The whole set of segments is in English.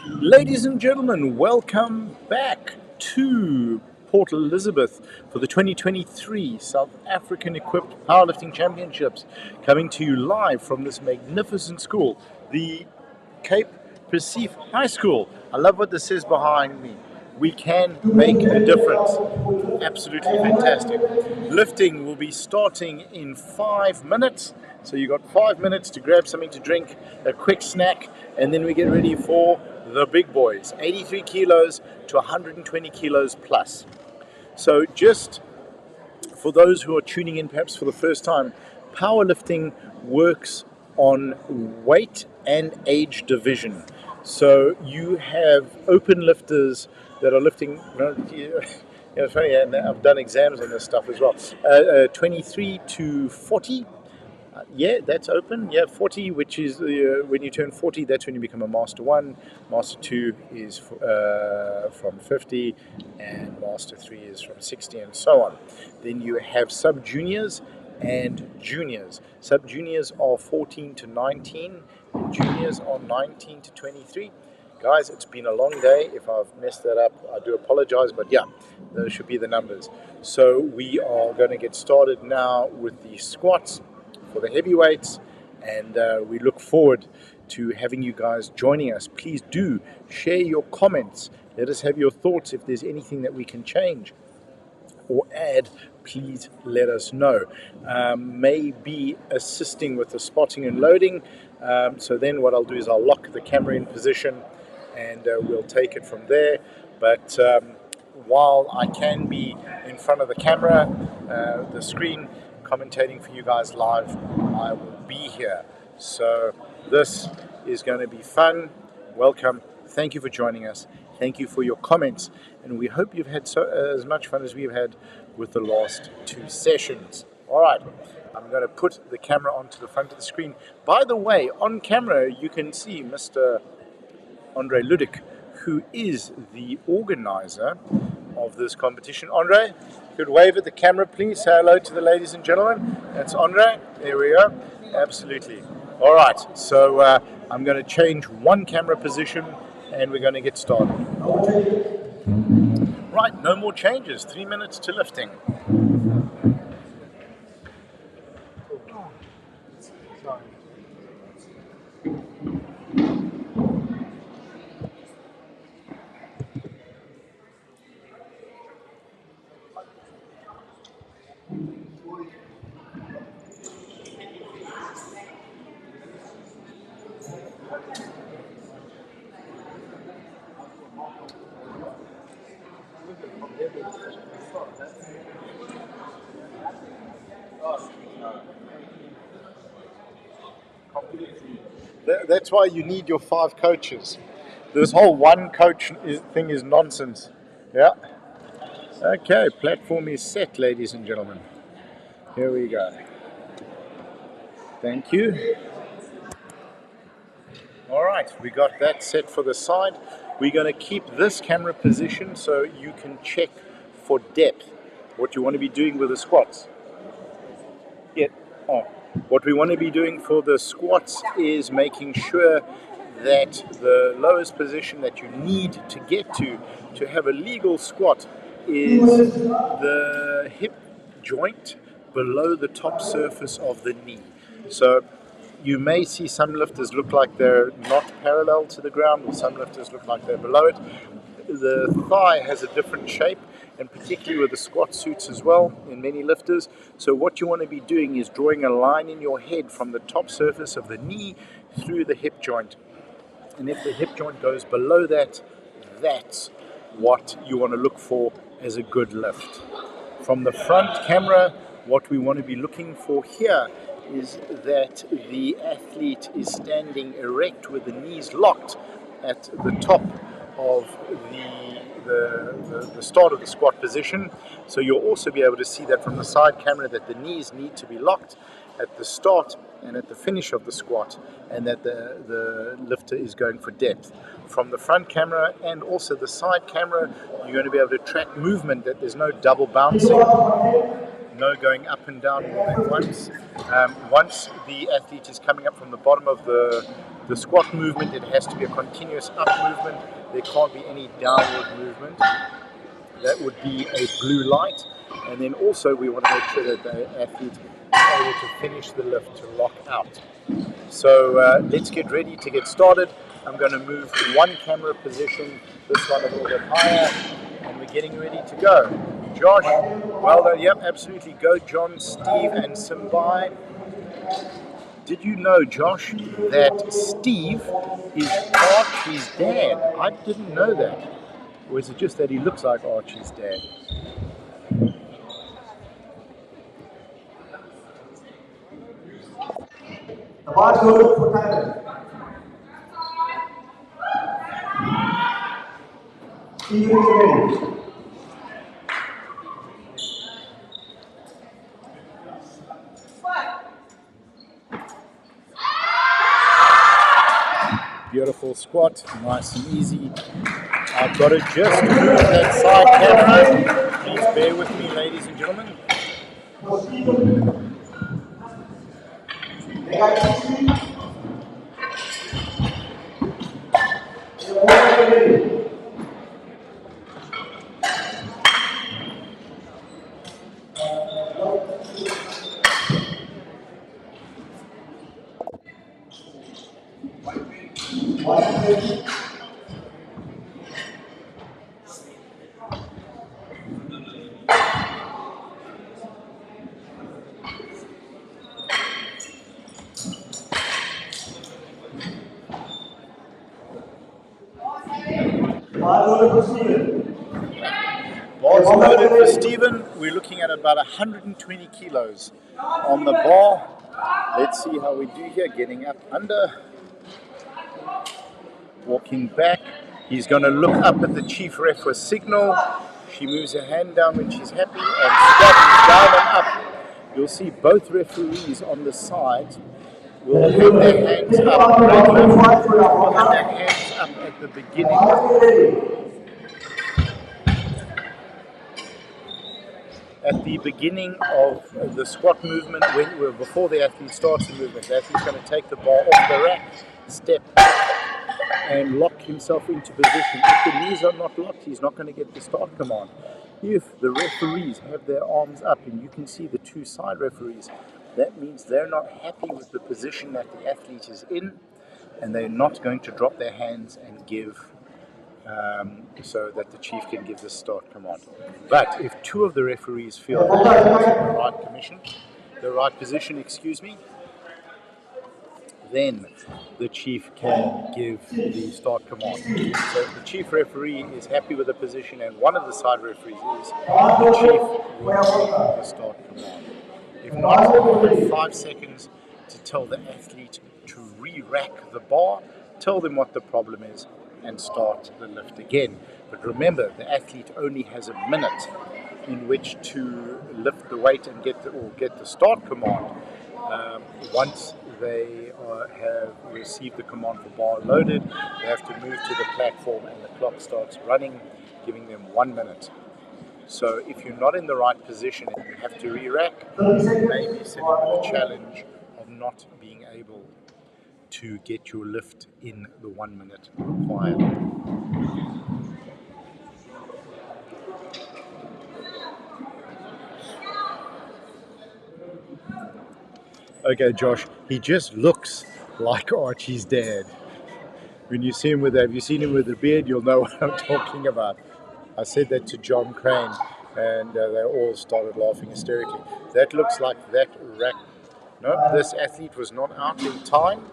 Ladies and gentlemen, welcome back to Port Elizabeth for the 2023 South African Equipped Powerlifting Championships, coming to you live from this magnificent school, the Cape Recife High School. I love what this says behind me. We can make a difference. Absolutely fantastic. Lifting will be starting in 5 minutes. So you got 5 minutes to grab something to drink, a quick snack, and then we get ready for the big boys, 83 kilos to 120 kilos plus. So just for those who are tuning in perhaps for the first time, powerlifting works on weight and age division. So you have open lifters that are lifting, it's funny, and I've done exams on this stuff as well, 23 to 40. Yeah, that's open. Yeah, 40, which is when you turn 40, that's when you become a Master 1. Master 2 is from 50, and Master 3 is from 60, and so on. Then you have sub-juniors and juniors. Sub-juniors are 14 to 19, and juniors are 19 to 23. Guys, it's been a long day. If I've messed that up, I do apologize, but yeah, those should be the numbers. So we are going to get started now with the squats for the heavyweights, and we look forward to having you guys joining us. Please do share your comments. Let us have your thoughts. If there's anything that we can change or add, please let us know. Maybe assisting with the spotting and loading. So then what I'll do is I'll lock the camera in position and we'll take it from there. But while I can be in front of the camera, the screen, commentating for you guys live, I will be here. So this is going to be fun. Welcome. Thank you for joining us. Thank you for your comments. And we hope you've had as much fun as we've had with the last two sessions. All right. I'm going to put the camera onto the front of the screen. By the way, on camera, you can see Mr. Andre Ludik, who is the organizer of this competition. Andre, could wave at the camera, please. Say hello to the ladies and gentlemen. That's Andre. There we go. Absolutely. All right. So I'm going to change one camera position and we're going to get started. Right. No more changes. 3 minutes to lifting. That's why you need your 5 coaches. This whole one coach thing is nonsense. Yeah. Okay, platform is set, ladies and gentlemen. Here we go. Thank you. All right, we got that set for the side. We're going to keep this camera position so you can check for depth what you want to be doing with the squats. Yeah. Oh. What we want to be doing for the squats is making sure that the lowest position that you need to get to have a legal squat is the hip joint below the top surface of the knee. So you may see some lifters look like they're not parallel to the ground, or some lifters look like they're below it. The thigh has a different shape, and particularly with the squat suits as well in many lifters. So what you want to be doing is drawing a line in your head from the top surface of the knee through the hip joint. And if the hip joint goes below that, that's what you want to look for as a good lift. From the front camera, what we want to be looking for here is that the athlete is standing erect with the knees locked at the top of the start of the squat position. So you'll also be able to see that from the side camera that the knees need to be locked at the start and at the finish of the squat, and that the lifter is going for depth. From the front camera and also the side camera, you're going to be able to track movement, that there's no double bouncing, no going up and down more than once. Once the athlete is coming up from the bottom of the The squat movement, it has to be a continuous up movement. There can't be any downward movement. That would be a blue light. And then also we want to make sure that the athlete is able to finish the lift, to lock out. So let's get ready to get started. I'm going to move one camera position, this one a little bit higher, and we're getting ready to go. Josh, well done. Yep, absolutely. Go John, Steve, and Simbai. Did you know, Josh, that Steve is Archie's dad? I didn't know that. Or is it just that he looks like Archie's dad? The bar is loaded for time. Steve is ready. Beautiful squat, nice and easy. I've got to just move that side camera. Please bear with me, ladies and gentlemen. Bars loaded for Stephen. We're looking at about 120 kilos on the bar. Let's see how we do here. Getting up under. Walking back. He's going to look up at the chief ref for a signal. She moves her hand down when she's happy and squats down and up. You'll see both referees on the side will have their hands up. Will have their hands up at the beginning. At the beginning of the squat movement, before the athlete starts the movement, the athlete's going to take the bar off the rack, step back, and lock himself into position. If the knees are not locked, he's not going to get the start command. If the referees have their arms up, and you can see the two side referees, that means they're not happy with the position that the athlete is in, and they're not going to drop their hands and give so that the chief can give the start command. But if two of the referees feel that it's in the right position, then the chief can give the start command. So if the chief referee is happy with the position and one of the side referees is, the chief will give the start command. If not, you have 5 seconds to tell the athlete to re-rack the bar, tell them what the problem is, and start the lift again. But remember, the athlete only has a minute in which to lift the weight and get the start command. Once they have received the command for bar loaded, they have to move to the platform and the clock starts running, giving them 1 minute. So if you're not in the right position and you have to re-rack, maybe setting the challenge of not being able to get your lift in the 1 minute required. Okay, Josh, he just looks like Archie's dad. When you see him have you seen him with a beard, you'll know what I'm talking about. I said that to John Crane, and they all started laughing hysterically. That looks like that rack. No, this athlete was not out in time.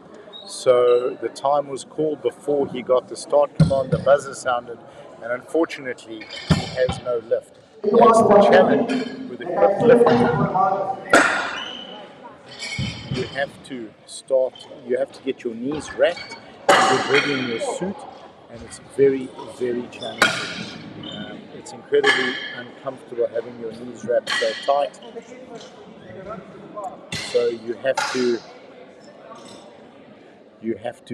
So the time was called before he got the start command, the buzzer sounded, and unfortunately he has no lift. That's the challenge with a quick lift. You have to get your knees racked and get ready in your suit, and it's very, very challenging. It's incredibly uncomfortable having your knees wrapped so tight. So you have to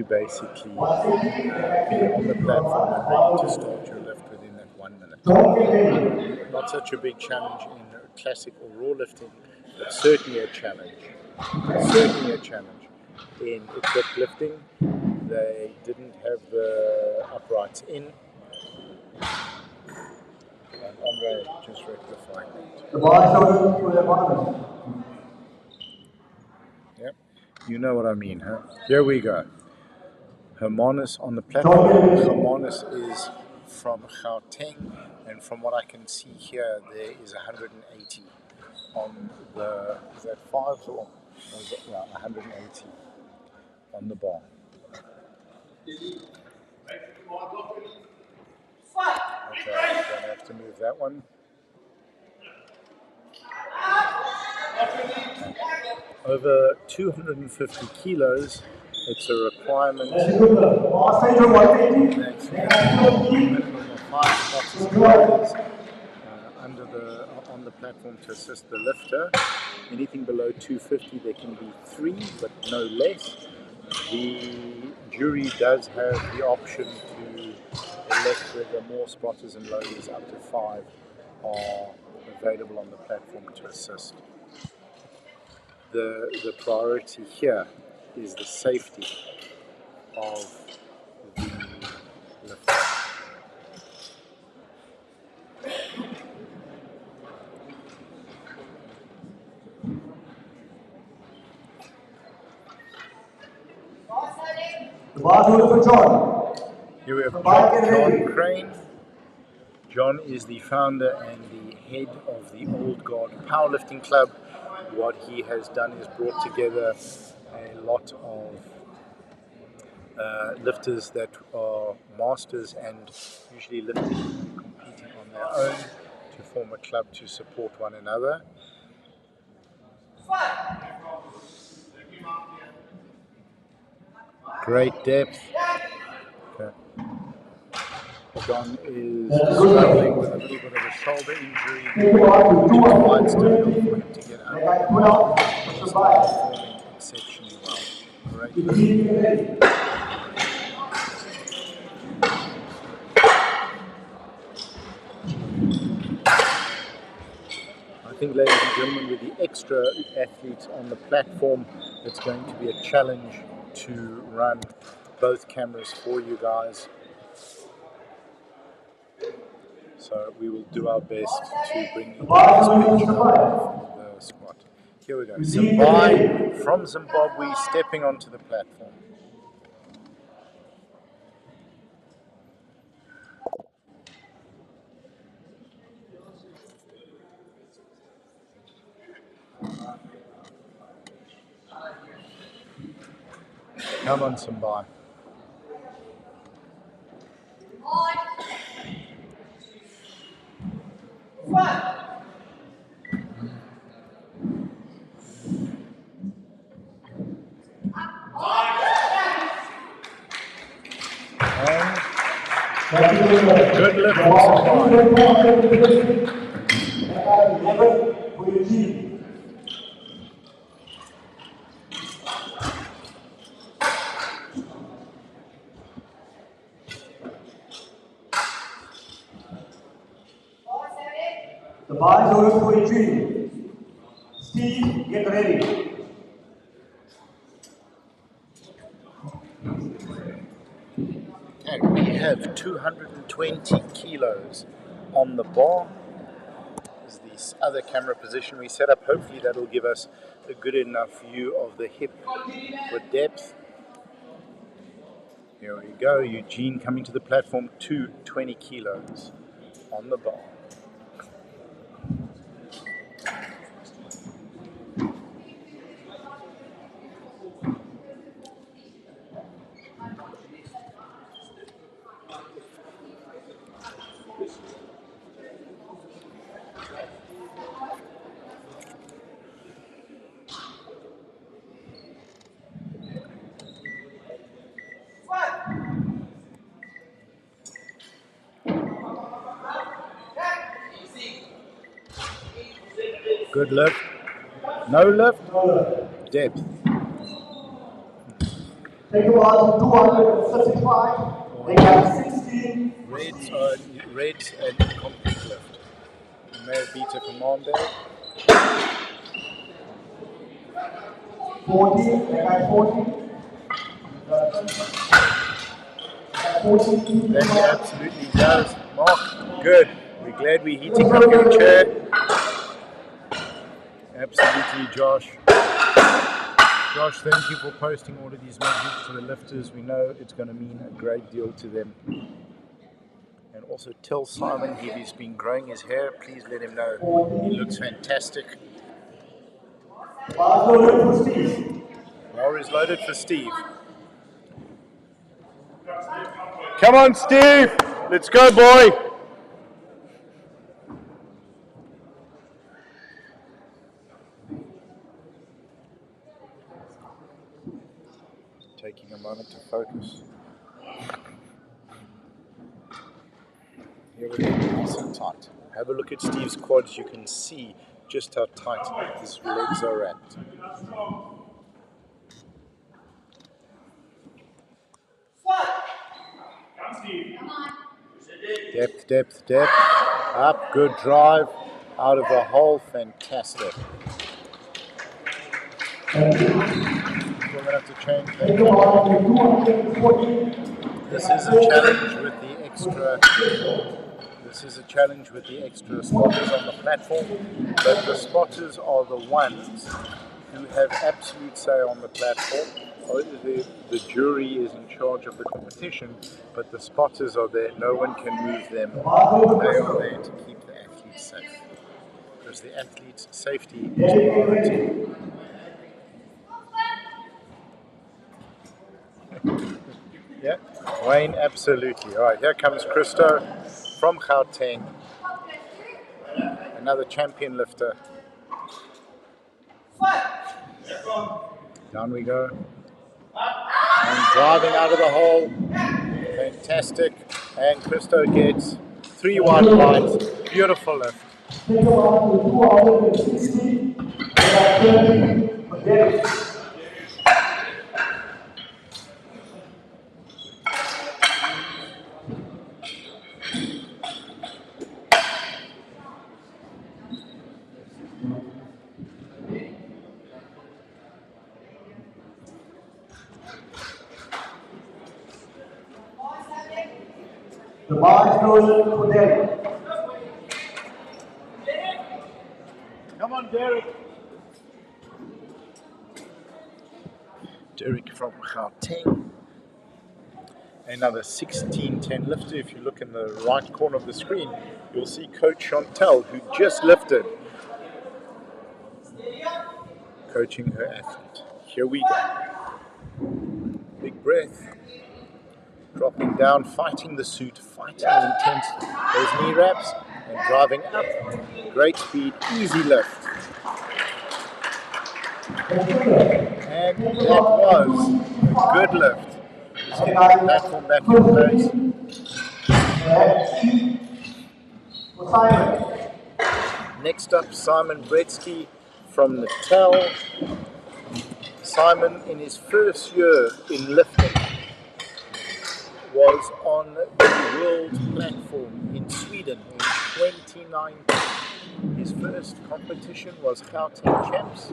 basically be on the platform and ready to start your lift within that 1 minute. Not such a big challenge in classic or raw lifting, but certainly a challenge. in equipped lifting. They didn't have the uprights in. And Andre just rectifying that. The bar is open for the bottom. Yep, you know what I mean, huh? Here we go. Hermanus on the platform. Hermanus is from Gauteng, and from what I can see here, there is 180 on the, is that fives or is it, yeah, 180 on the bar. Okay, I'm going to have to move that one. Over 250 kilos, it's a requirement that's minimum of 5 spots under on the platform to assist the lifter. Anything below 250, there can be 3, but no less. The jury does have the option to elect whether more spotters and loaders up to 5 are available on the platform to assist. The priority here is the safety of the lifter. The bar is open for John. Here we have John Crane. John is the founder and the head of the Old Guard Powerlifting Club. What he has done is brought together a lot of lifters that are masters and usually lifting and competing on their own to form a club to support one another. Great depth. Okay. John is struggling with a little bit of a shoulder injury, which is why it's difficult for him to get out. He's performing exceptionally well. Great. I think, ladies and gentlemen, with the extra athletes on the platform, it's going to be a challenge to run both cameras for you guys. So we will do our best to bring you the best picture of the squat. Here we go. Zimbabwe from Zimbabwe stepping onto the platform. Come on, Zimbabwe. Good lift from Zimbabwe. The bar is open for retreat. Steve, get ready. Okay, we have 220 kilos on the bar. This is this other camera position we set up. Hopefully that will give us a good enough view of the hip for depth. Here we go, Eugene coming to the platform, 220 kilos on the bar. Good lift. No lift. Depth. Take a while to 235. They got 16. Reds and complete lift. You may have beat a command there. 40. They got 40. That he absolutely does. Mark, good. We're glad we're heating up your chair. Absolutely, Josh. Josh, thank you for posting all of these messages to the lifters. We know it's going to mean a great deal to them. And also tell Simon he's been growing his hair. Please let him know. He looks fantastic. Bar is loaded for Steve. Come on, Steve. Let's go, boy. Taking a moment to focus. Here we go, nice and tight. Have a look at Steve's quads. You can see just how tight his legs are wrapped. Depth, depth, depth. Up, good drive. Out of the hole, fantastic. We're going to have to change that. This is a challenge with the extra. This is a challenge with the extra spotters on the platform, but the spotters are the ones who have absolute say on the platform. The jury is in charge of the competition, but the spotters are there. No one can move them. They are there to keep the athletes safe, because the athletes' safety is priority. Yeah, Wayne, absolutely. All right, here comes Christo from Gauteng, another champion lifter. Down we go. And driving out of the hole. Fantastic. And Christo gets 3 wide lines. Beautiful lift. The bar is closed for Derek. Come on, Derek. Derek from Gauteng. Another 1610 lifter. If you look in the right corner of the screen, you'll see Coach Chantel, who just lifted, coaching her athlete. Here we go. Big breath. Dropping down, fighting the suit, fighting the intensity. Those knee wraps and driving up. Great speed, easy lift. And that was a good lift. Just getting the platform back in place. Next up, Simon Bretsky from Natal. Simon, in his first year in lifting, was on the world platform in Sweden in 2019. His first competition was Gauteng Champs,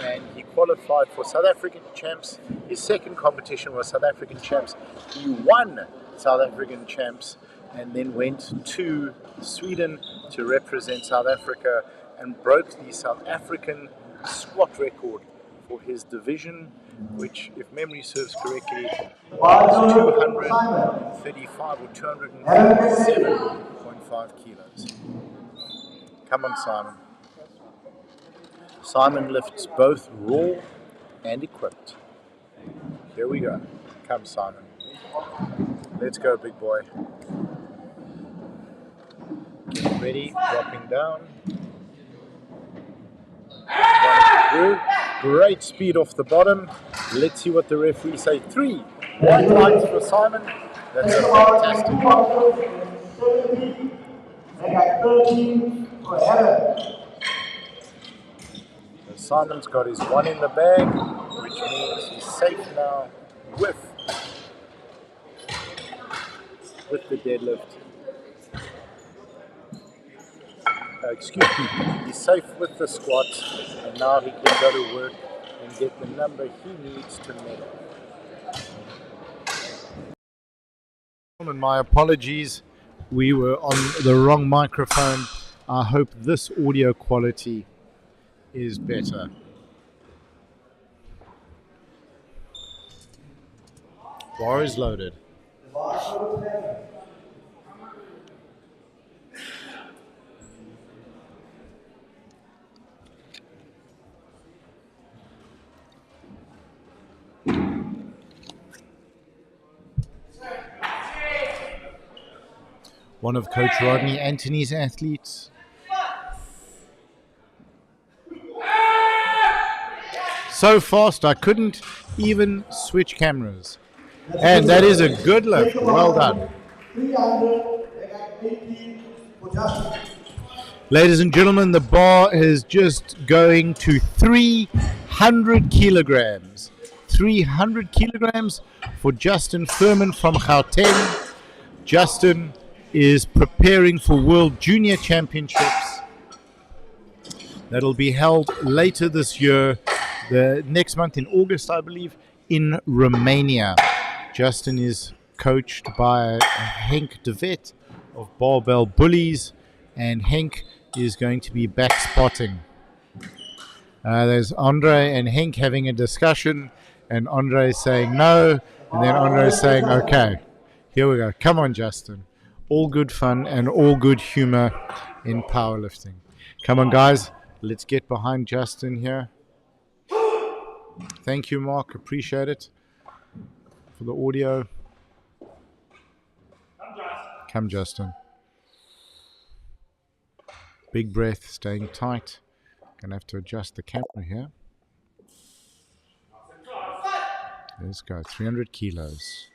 and he qualified for South African Champs. His second competition was South African Champs. He won South African Champs and then went to Sweden to represent South Africa and broke the South African squat record for his division, which, if memory serves correctly, was 235 or 237.5 kilos. Come on, Simon. Simon lifts both raw and equipped. Here we go. Come, Simon. Let's go, big boy. Getting ready, dropping down. Through. Great speed off the bottom. Let's see what the referee say. 3 white lines for Simon. That's a fantastic so Simon's got his 1 in the bag, which means he's safe now with the deadlift. Excuse me, he's safe with the squats, and now he can go to work and get the number he needs to medal. My apologies, we were on the wrong microphone. I hope this audio quality is better. Bar is loaded. One of Coach Rodney Anthony's athletes. So fast I couldn't even switch cameras. And that is a good lift. Well done. Ladies and gentlemen, the bar is just going to 300 kilograms. 300 kilograms for Justin Furman from Gauteng. Justin is preparing for World Junior Championships that'll be held later this year, the next month in August, I believe, in Romania. Justin is coached by Henk de Vet of Barbell Bullies, and Henk is going to be back spotting. There's Andre and Henk having a discussion, and Andre is saying no, and then Andre is saying okay. Here we go. Come on, Justin. All good fun and all good humor in powerlifting. Come on, guys. Let's get behind Justin here. Thank you, Mark. Appreciate it for the audio. Come, Justin. Big breath, staying tight. Gonna have to adjust the camera here. Let's go. 300 kilos.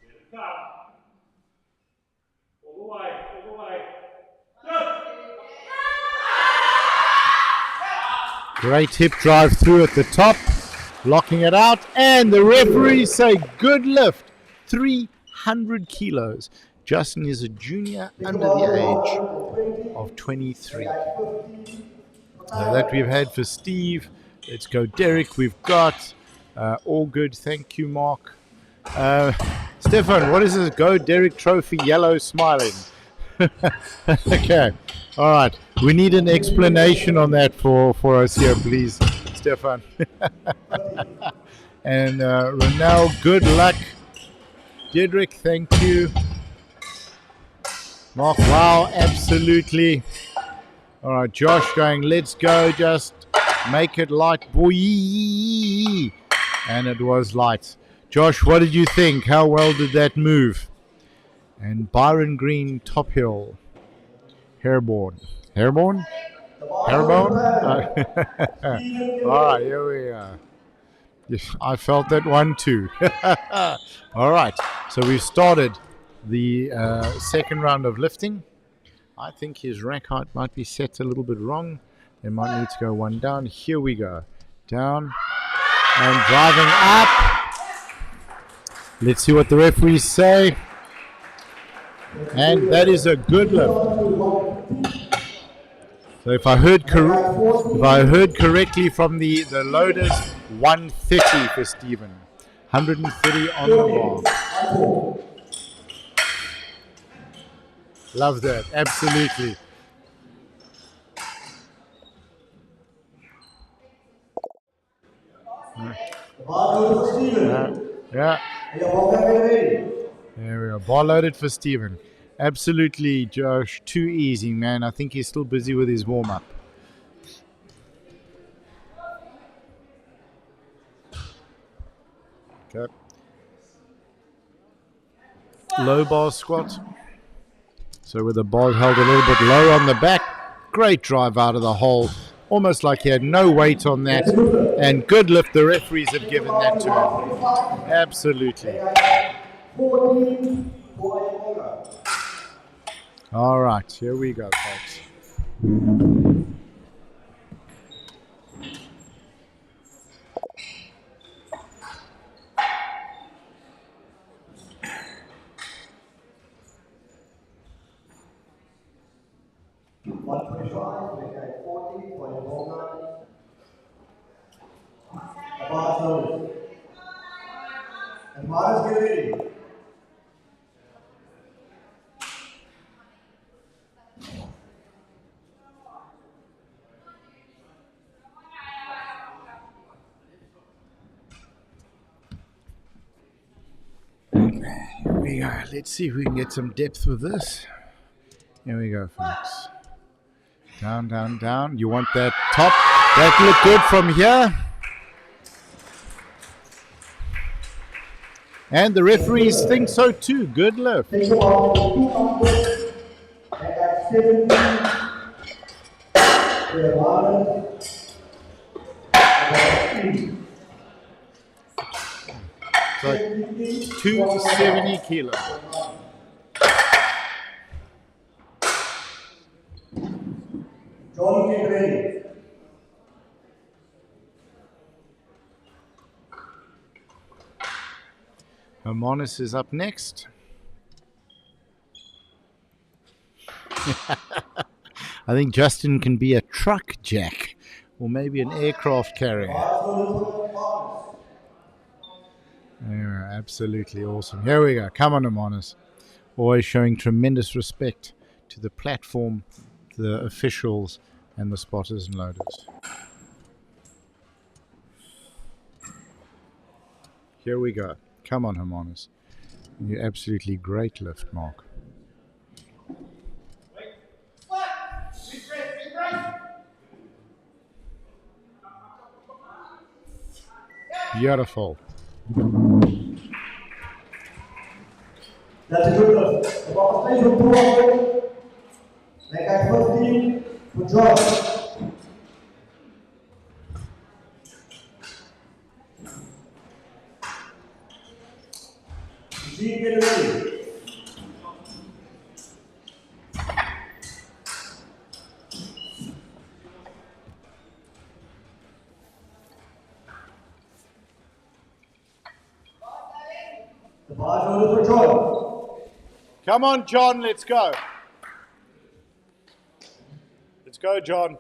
Great hip drive through at the top, locking it out, and the referees say good lift, 300 kilos. Justin is a junior under the age of 23. That we've had for Steve. Let's go, Derek. We've got all good. Thank you, Mark. Stefan, what is this Go Derek trophy yellow smiling? Okay. All right. We need an explanation on that for us here, please, Stefan. And Ronald, good luck. Dedrick, thank you. Mark, wow, absolutely. All right, Josh going, let's go, just make it light, boy. And it was light. Josh, what did you think? How well did that move? And Byron Green, top hill. Hairborne. Hairborne? Hairborne? All right, here we are. Yes, I felt that one too. All right, so we've started the second round of lifting. I think his rack height might be set a little bit wrong. They might need to go one down. Here we go. Down and driving up. Let's see what the referees say. And that is a good lift. So if I heard correctly from the loaders, 130 for Stephen. 130 on the bar. Love that, absolutely. Yeah. There we go. Bar loaded for Stephen. Absolutely, Josh. Too easy, man. I think he's still busy with his warm-up. Okay. Low bar squat. So with the bar held a little bit low on the back. Great drive out of the hole. Almost like he had no weight on that. And good lift. The referees have given that to him. Absolutely. All right, here we go, folks. Here we go. Let's see if we can get some depth with this. Here we go, folks. Down, down, down. You want that top. That look good from here. And the referees think so too. Good lift. So 270 kilos. John, get ready. Hermanus is up next. I think Justin can be a truck jack or maybe an aircraft carrier. Yeah, absolutely awesome. Here we go. Come on, Hermanus. Always showing tremendous respect to the platform, the officials, and the spotters and loaders. Here we go. Come on, Hermanus. You absolutely great lift, Mark. Beautiful. That's a good lift. About the station away. Like at 15 for John. Eugene, get ready. The bar's order for John. Come on, John, let's go. Let's go, John.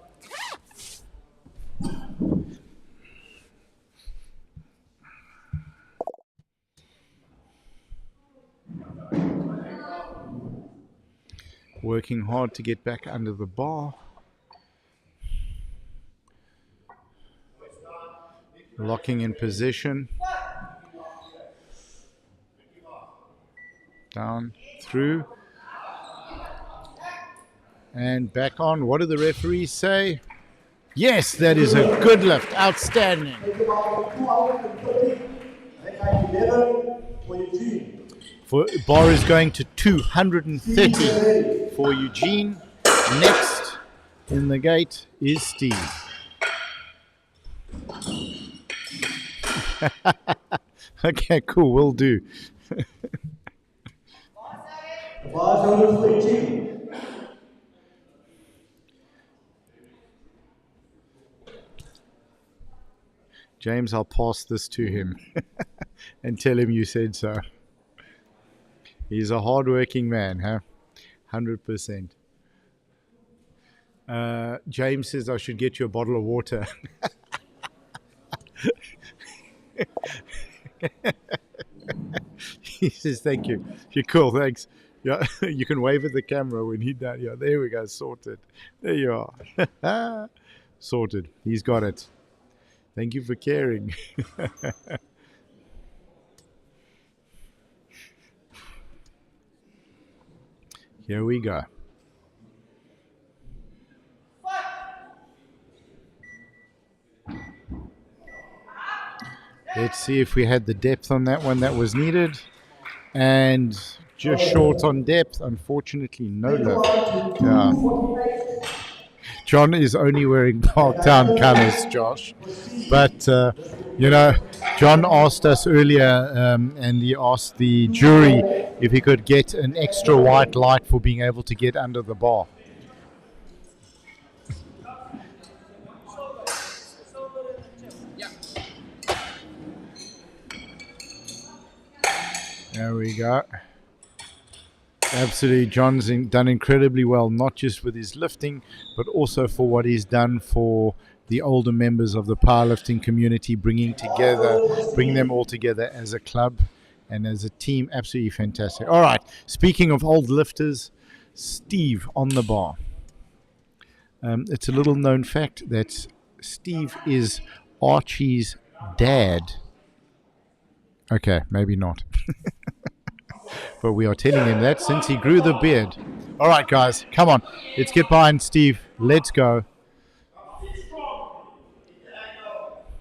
Working hard to get back under the bar. Locking in position. Down, through. And back on. What do the referees say? Yes, that is a good lift. Outstanding. For bar is going to 230 for Eugene. Next in the gate is Steve. Okay, cool. Will do. James, I'll pass this to him and tell him you said so. He's a hard-working man, huh? 100%. James says I should get you a bottle of water. He says, thank you. You're cool, thanks. Yeah, you can wave at the camera when he's done. Yeah, there we go, sorted. There you are. Sorted. He's got it. Thank you for caring. Here we go. Let's see if we had the depth on that one that was needed. And just short on depth. Unfortunately, no lift. Yeah. John is only wearing Parktown colours, Josh. But, John asked us earlier, and he asked the jury if he could get an extra white light for being able to get under the bar. There we go. Absolutely, John's done incredibly well, not just with his lifting, but also for what he's done for the older members of the powerlifting community, bringing them all together as a club and as a team. Absolutely fantastic. All right, speaking of old lifters, Steve on the bar. It's a little known fact that Steve is Archie's dad. Okay, maybe not. but we are telling him that since he grew the beard. All right, guys, come on. Let's get behind Steve. Let's go.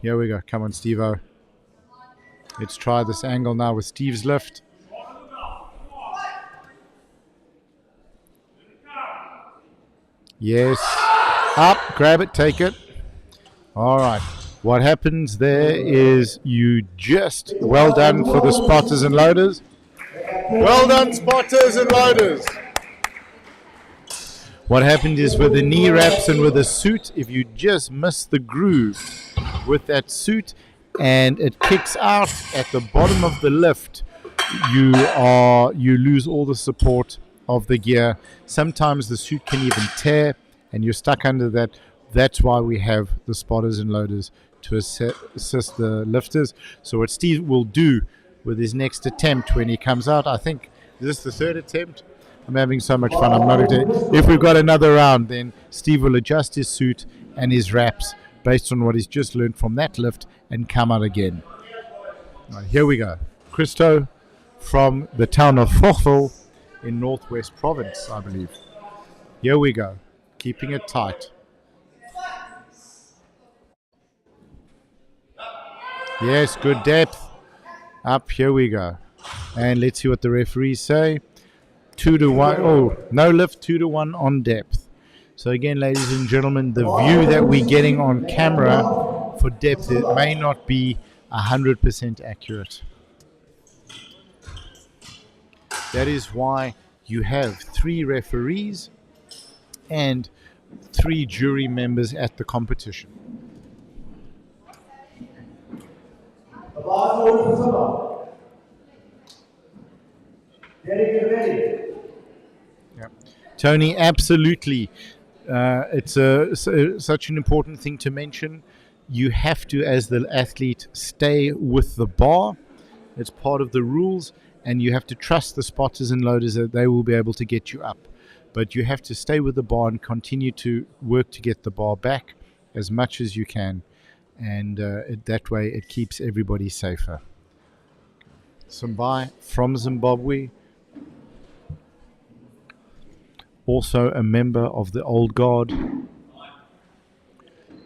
Here we go. Come on, Steve-O. Let's try this angle now with Steve's lift. Yes. Up, grab it, take it. All right. What happens there is you just, well done for the spotters and loaders. Well done, spotters and loaders. What happened is with the knee wraps and with the suit, if you just miss the groove with that suit and it kicks out at the bottom of the lift, you lose all the support of the gear. Sometimes the suit can even tear and you're stuck under that. That's why we have the spotters and loaders to assist the lifters. So what Steve will do with his next attempt when he comes out, I think this is the third attempt. I'm having so much fun. I'm not. If we've got another round, then Steve will adjust his suit and his wraps based on what he's just learned from that lift and come out again. All right, here we go. Christo from the town of Vogel in Northwest Province, I believe. Here we go. Keeping it tight. Yes, good depth. Up, here we go. And let's see what the referees say. 2-1. Oh, no lift, 2-1 on depth. So again, ladies and gentlemen, the view that we're getting on camera for depth, it may not be 100% accurate. That is why you have 3 referees and 3 jury members at the competition. Yeah. Tony, absolutely. It's such an important thing to mention. You have to, as the athlete, stay with the bar. It's part of the rules, and you have to trust the spotters and loaders that they will be able to get you up. But you have to stay with the bar and continue to work to get the bar back as much as you can. And that way it keeps everybody safer. Sambai from Zimbabwe, also a member of the Old Guard.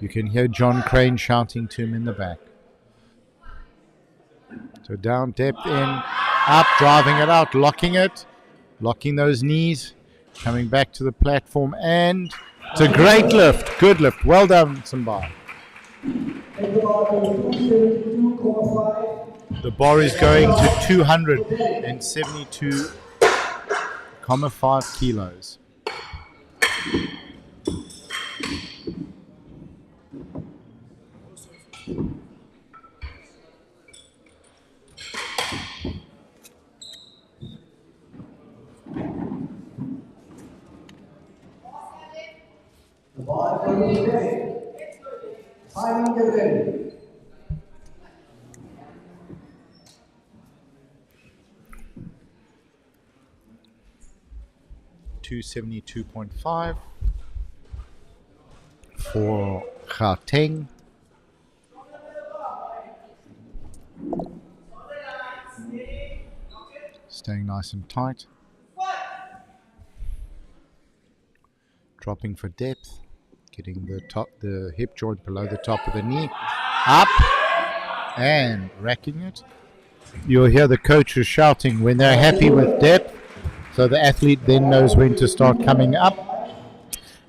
You can hear John Crane shouting to him in the back. So down, depth in, up, driving it out, locking those knees, coming back to the platform, and it's a great lift, good lift. Well done, Sambai. The bar is going to 272.5 kilos. The bar is ready. Timing is ready. 272.5 for Gauteng. Staying nice and tight. Dropping for depth. Getting the hip joint below the top of the knee. Up and racking it. You'll hear the coaches shouting when they're happy with depth. So the athlete then knows when to start coming up.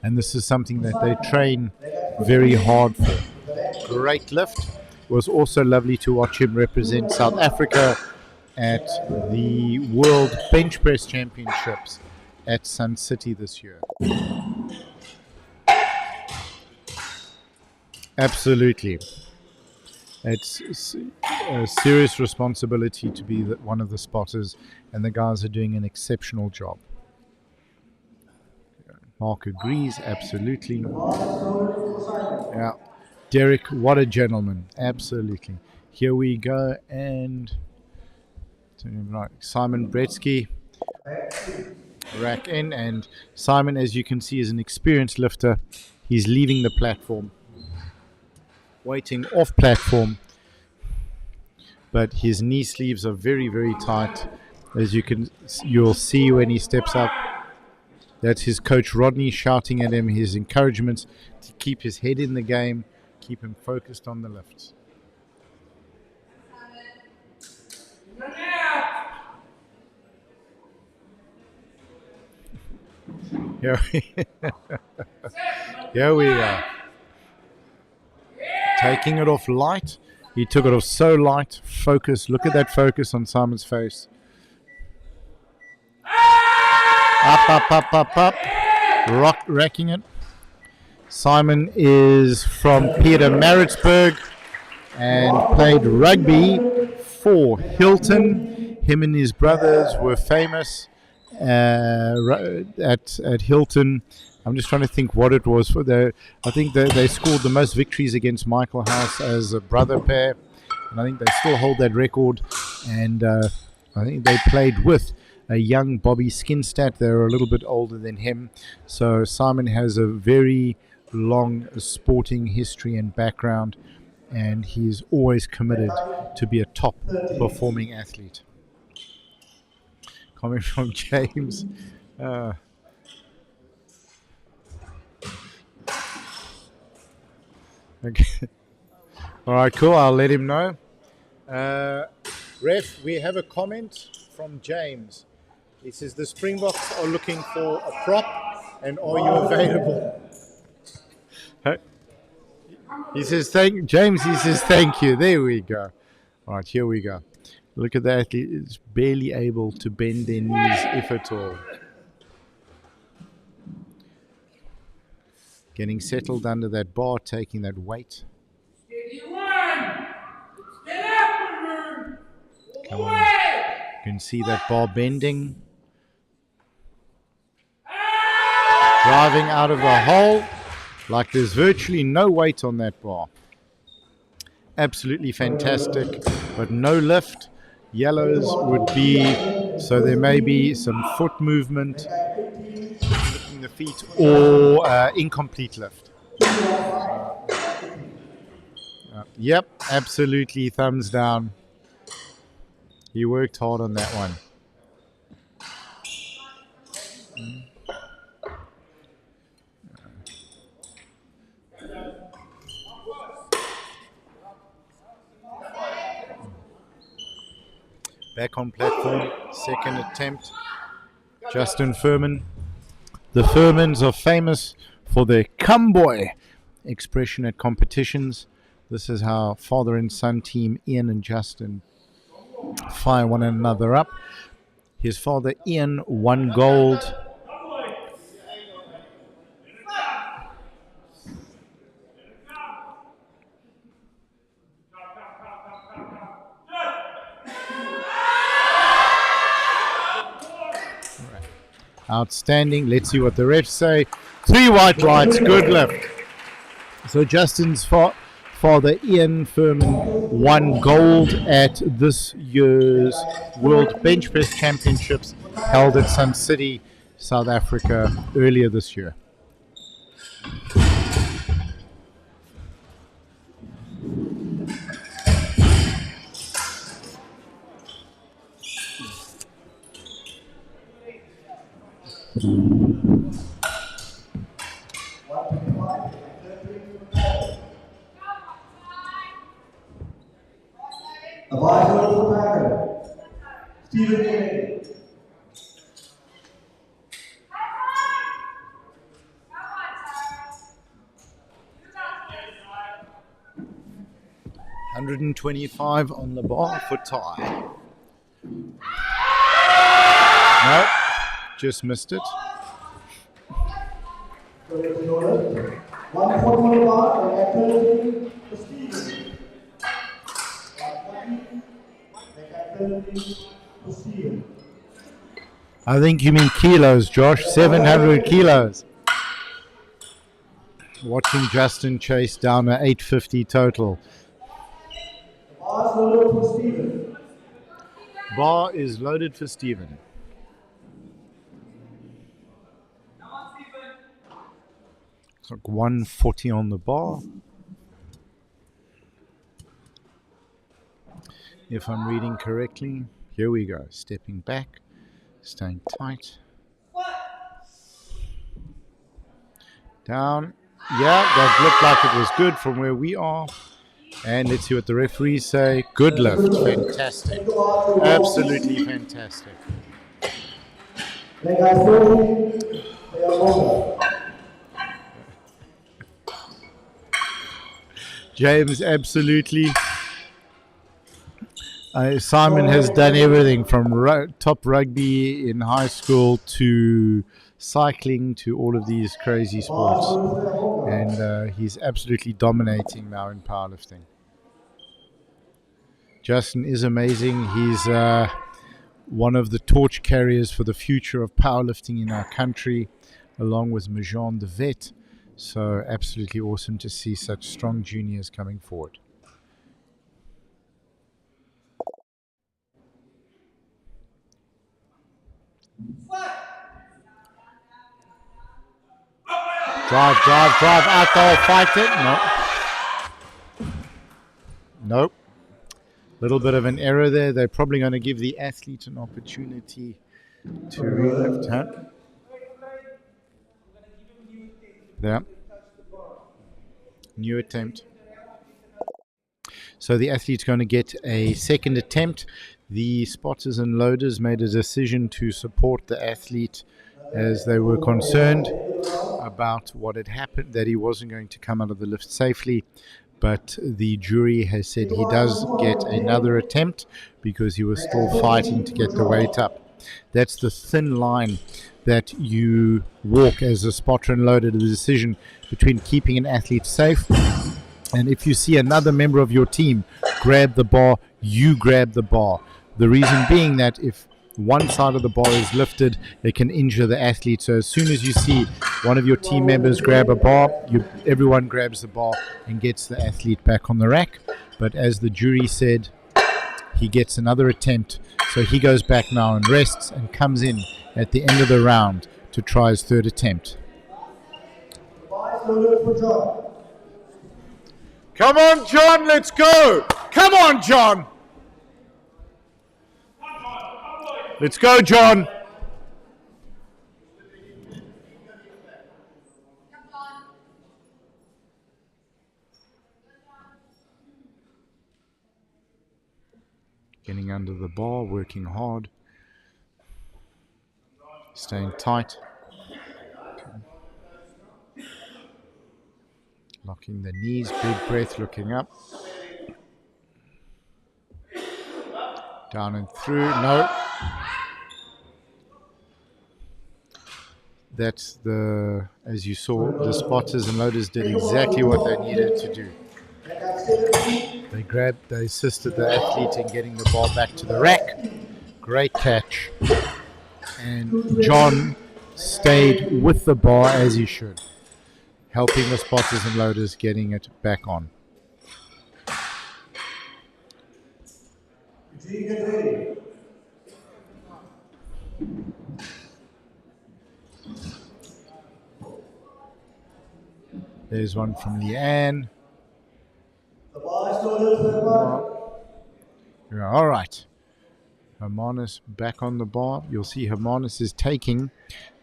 And this is something that they train very hard for. Great lift. It was also lovely to watch him represent South Africa at the World Bench Press Championships at Sun City this year. Absolutely. It's a serious responsibility to be one of the spotters, and the guys are doing an exceptional job. Mark agrees, absolutely. Yeah. Derek, what a gentleman. Absolutely. Here we go, and Simon Bretsky, rack in, and Simon, as you can see, is an experienced lifter. He's leaving the platform, waiting off platform, but his knee sleeves are very, very tight. As you'll see when he steps up. That's his coach Rodney shouting at him his encouragements to keep his head in the game, keep him focused on the lifts. Here we go. Taking it off light. He took it off so light. Focus. Look at that focus on Simon's face. Up. Racking it. Simon is from Pietermaritzburg and played rugby for Hilton. Him and his brothers were famous at Hilton. I'm just trying to think what it was for their. I think they scored the most victories against Michael House as a brother pair, and I think they still hold that record. And I think they played with a young Bobby Skinstad. They're a little bit older than him, so Simon has a very long sporting history and background, and he's always committed to be a top performing athlete. Comment from James. Okay. All right, cool. I'll let him know. Ref, we have a comment from James. He says the Springboks are looking for a prop, and are you available? He says James. He says thank you. There we go. All right, here we go. Look at that. He's barely able to bend their knees, if at all. Getting settled under that bar, taking that weight. Come on. You can see that bar bending. Driving out of the hole like there's virtually no weight on that bar. Absolutely fantastic, but no lift. Yellows would be, so there may be some foot movement, lifting the feet, or incomplete lift. Yep, absolutely, thumbs down. He worked hard on that one. Back on platform, second attempt. Justin Furman. The Furmans are famous for their "come boy" expression at competitions. This is how father and son team Ian and Justin fire one another up. His father Ian won gold. Outstanding. Let's see what the refs say. 3 white lights. Good lift. So Justin's father Ian Furman won gold at this year's World Bench Press Championships held at Sun City, South Africa earlier this year. Stephen Kennedy. $125 on the bar for tie. No, just missed it. 140 on the bar and at 30 for Stephen. 140 and at 30 for Stephen. I think you mean kilos, Josh. 700 kilos. Watching Justin chase down an 850 total. The bar's loaded for Stephen. Bar is loaded for Stephen. It's like 140 on the bar. If I'm reading correctly. Here we go. Stepping back, staying tight. Down. Yeah, that looked like it was good from where we are. And let's see what the referees say. Good lift. Fantastic. Absolutely fantastic. James, absolutely. Simon has done everything from top rugby in high school to cycling to all of these crazy sports. And he's absolutely dominating now in powerlifting. Justin is amazing. He's one of the torch carriers for the future of powerlifting in our country, along with Majan the vet. So absolutely awesome to see such strong juniors coming forward. Drive, out there, fight it. No. Nope. Little bit of an error there. They're probably going to give the athlete an opportunity to relift. Huh? There. New attempt. So the athlete's going to get a second attempt. The spotters and loaders made a decision to support the athlete as they were concerned about what had happened, that he wasn't going to come out of the lift safely. But the jury has said he does get another attempt because he was still fighting to get the weight up. That's the thin line that you walk as a spotter and loader, the decision between keeping an athlete safe. And if you see another member of your team grab the bar, you grab the bar. The reason being that if one side of the bar is lifted, it can injure the athlete. So as soon as you see one of your team members grab a bar, everyone grabs the bar and gets the athlete back on the rack. But as the jury said, he gets another attempt. So he goes back now and rests and comes in at the end of the round to try his third attempt. Come on, John, let's go. Come on, John. Let's go, John. Getting under the bar, working hard. Staying tight. Locking the knees, big breath, looking up. Down and through, no. That's as you saw, the spotters and loaders did exactly what they needed to do. They assisted the athlete in getting the ball back to the rack. Great catch. And John stayed with the bar as he should, helping the spotters and loaders getting it back on. There's one from Leanne. All right. Hermanus back on the bar. You'll see Hermanus is taking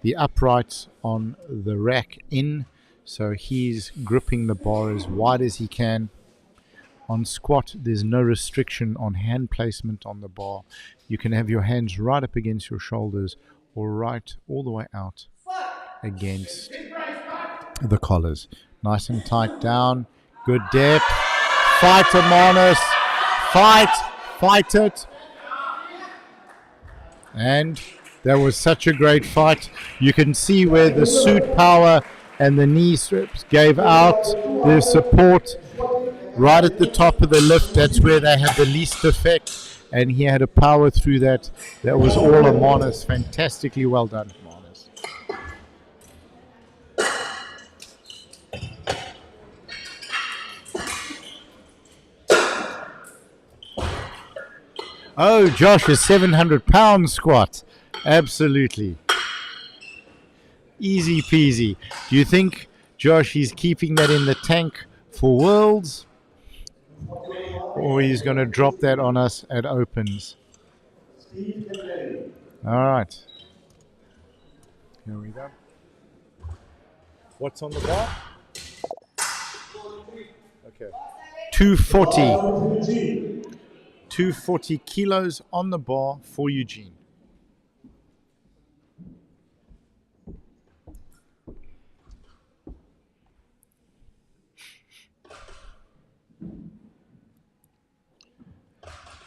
the uprights on the rack in. So he's gripping the bar as wide as he can. On squat, there's no restriction on hand placement on the bar. You can have your hands right up against your shoulders or right all the way out against the collars. Nice and tight down. Good depth. Fight, Hermanus. Fight it. And that was such a great fight. You can see where the suit power and the knee strips gave out their support right at the top of the lift. That's where they had the least effect, and he had to power through that. That was all Hermanus. Fantastically well done, Hermanus. Oh, Josh, a 700-pound squat. Absolutely. Easy peasy. Do you think, Josh, he's keeping that in the tank for Worlds? Or he's going to drop that on us at Opens? Steve, get ready. All right. Here we go. What's on the bar? Okay. 240. 240 kilos on the bar for Eugene.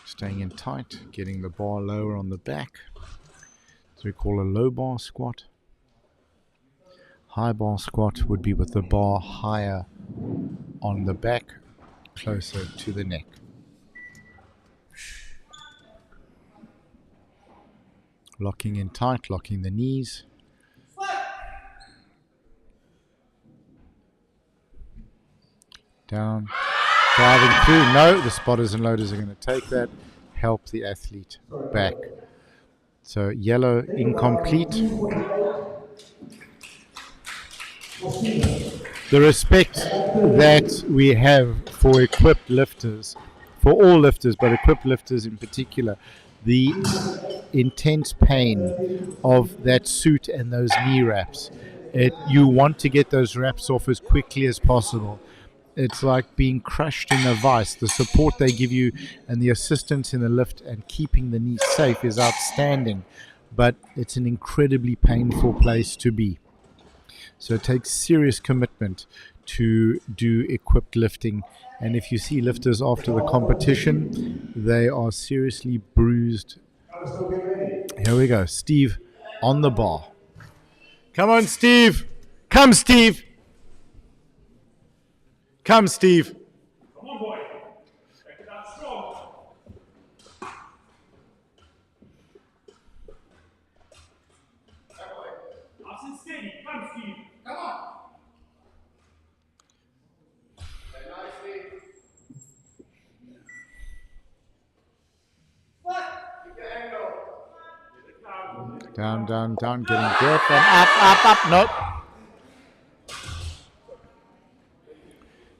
Staying in tight, getting the bar lower on the back. So we call a low bar squat. High bar squat would be with the bar higher on the back, closer to the neck. Locking in tight, locking the knees. Down, driving through. No, the spotters and loaders are going to take that, help the athlete back. So yellow, incomplete. The respect that we have for equipped lifters, for all lifters, but equipped lifters in particular, the intense pain of that suit and those knee wraps. You want to get those wraps off as quickly as possible. It's like being crushed in a vice. The support they give you and the assistance in the lift and keeping the knee safe is outstanding, but it's an incredibly painful place to be. So it takes serious commitment to do equipped lifting. And if you see lifters after the competition, they are seriously bruised. Here we go. Steve on the bar. Come on, Steve. Come, Steve. Come, Steve. Come on, boy. Make it out strong. Nice and steady. Come, Steve. Come on. Down, down, down, getting grip and up, nope.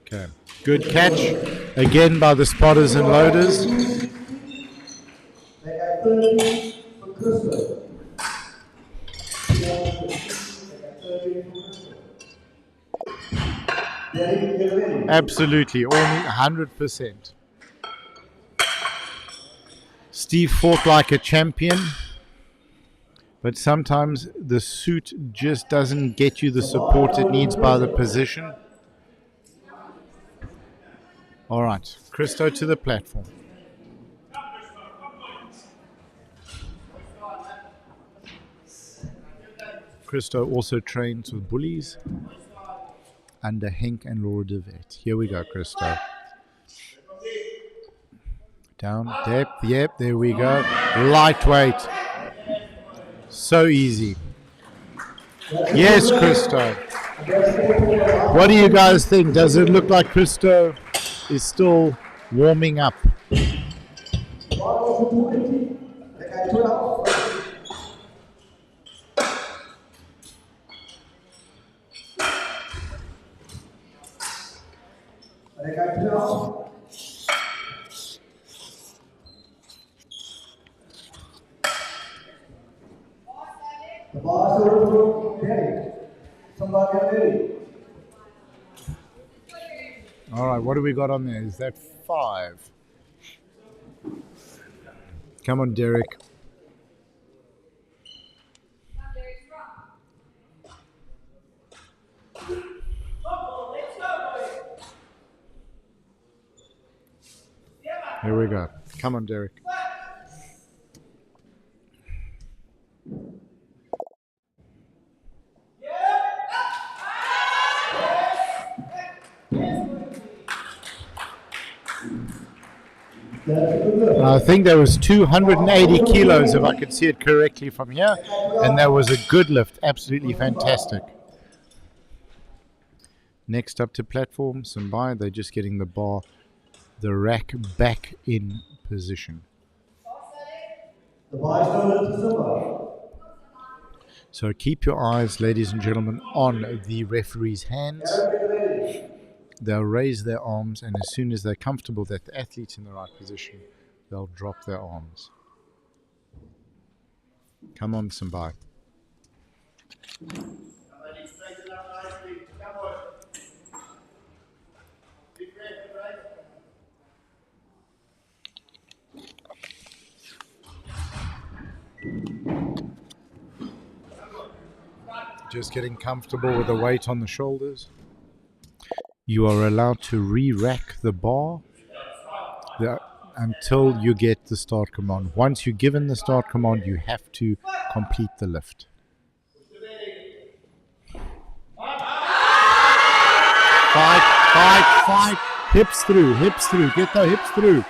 Okay, good catch again by the spotters and loaders. Absolutely, all 100%. Steve fought like a champion, but sometimes the suit just doesn't get you the support it needs by the position. All right, Christo to the platform. Christo also trains with bullies under Henk and Laura de Vet. Here we go, Christo. Down, depth, yep, there we go. Lightweight. So easy. Yes, Christo. What do you guys think? Does it look like Christo is still warming up? The bar is ready. Somebody ready. All right, what do we got on there? Is that 5? Come on, Derek. Here we go. Come on, Derek. I think there was 280 kilos, if I could see it correctly from here, and that was a good lift, absolutely fantastic. Next up to platform, Sambai, they're just getting the bar, the rack back in position. The bar is loaded to Simba. So keep your eyes, ladies and gentlemen, on the referee's hands. They'll raise their arms, and as soon as they're comfortable that the athlete's in the right position, they'll drop their arms. Come on, Simbai. Just getting comfortable with the weight on the shoulders. You are allowed to re-rack the bar until you get the start command. Once you're given the start command, you have to complete the lift. Fight. Hips through. Get the hips through.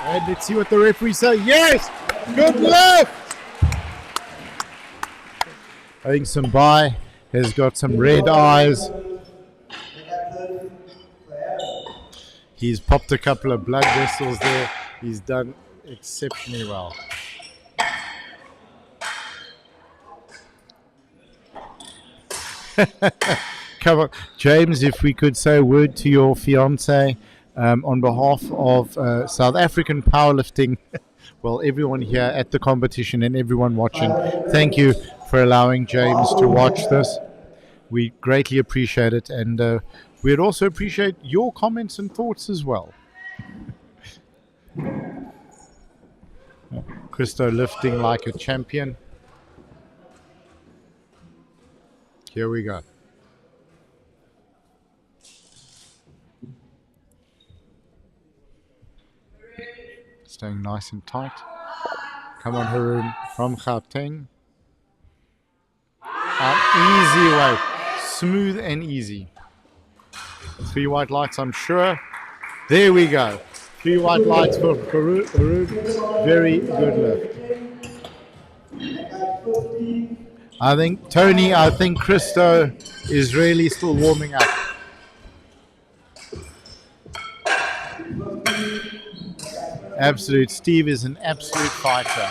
And let's see what the referee says. Yes! Good lift! I think Simbai has got some red eyes. He's popped a couple of blood vessels there. He's done exceptionally well. Come on, James, if we could say a word to your fiance on behalf of South African powerlifting, well, everyone here at the competition and everyone watching, thank you for allowing James to watch this. We greatly appreciate it, and we'd also appreciate your comments and thoughts as well. Christo lifting like a champion. Here we go. Staying nice and tight. Come on, Haroon from Gauteng. Easy weight. Smooth and easy. 3 white lights, I'm sure. There we go. 3 white lights for Haroon. Very good lift. I think Christo is really still warming up. Steve is an absolute fighter.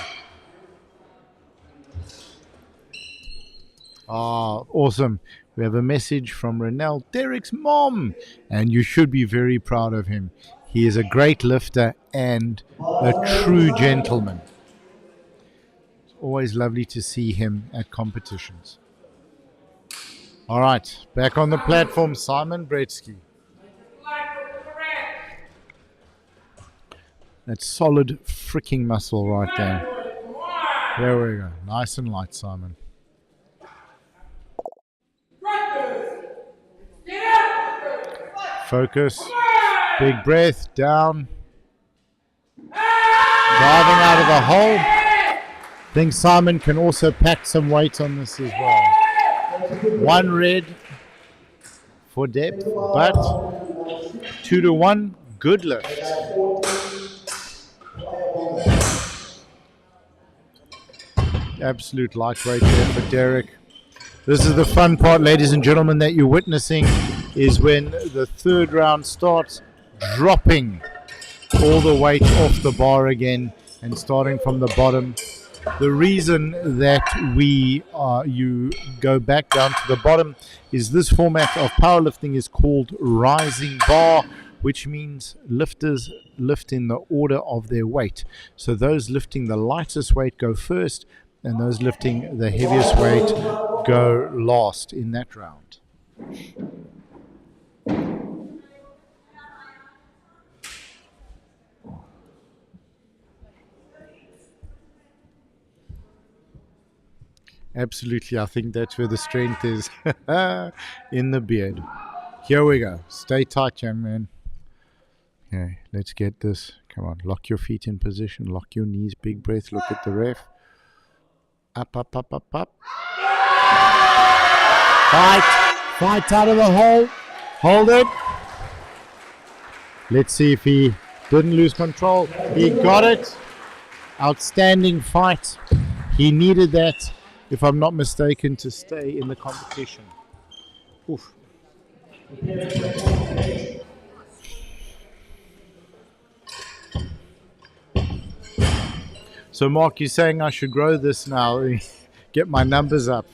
Awesome. We have a message from Renelle, Derek's mom, and you should be very proud of him. He is a great lifter and a true gentleman. It's always lovely to see him at competitions. All right, back on the platform, Simon Bretsky. That solid freaking muscle right there. There we go. Nice and light, Simon. Focus. Big breath. Down. Driving out of the hole. I think Simon can also pack some weight on this as well. 1 red for depth, but 2-1. Good lift. Absolute lightweight there for Derek. This is the fun part, ladies and gentlemen, that you're witnessing is when the third round starts, dropping all the weight off the bar again and starting from the bottom. The reason that you go back down to the bottom is this format of powerlifting is called rising bar, which means lifters lift in the order of their weight. So those lifting the lightest weight go first, and those lifting the heaviest weight go last in that round. Absolutely, I think that's where the strength is, in the beard. Here we go. Stay tight, young man. Okay, let's get this. Come on, lock your feet in position, lock your knees, big breath, look at the ref. Up. Fight out of the hole. Hold it. Let's see if he didn't lose control. He got it. Outstanding fight. He needed that, if I'm not mistaken, to stay in the competition. Oof. So Mark, you're saying I should grow this now, get my numbers up.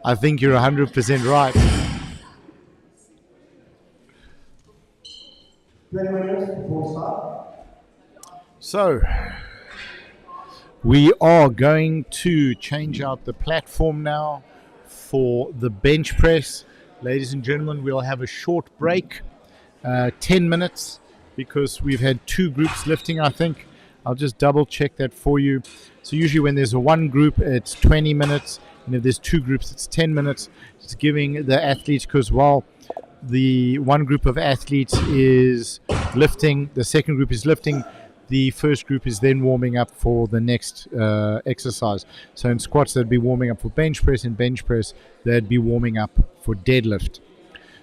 I think you're 100% right. 20 minutes before start. So, we are going to change out the platform now for the bench press. Ladies and gentlemen, we'll have a short break, 10 minutes, because we've had two groups lifting, I think. I'll just double check that for you. So usually when there's a one group, it's 20 minutes, and if there's two groups, it's 10 minutes. It's giving the athletes, because while the one group of athletes is lifting, the second group is lifting, the first group is then warming up for the next exercise. So in squats, they'd be warming up for bench press. In bench press, they'd be warming up for deadlift.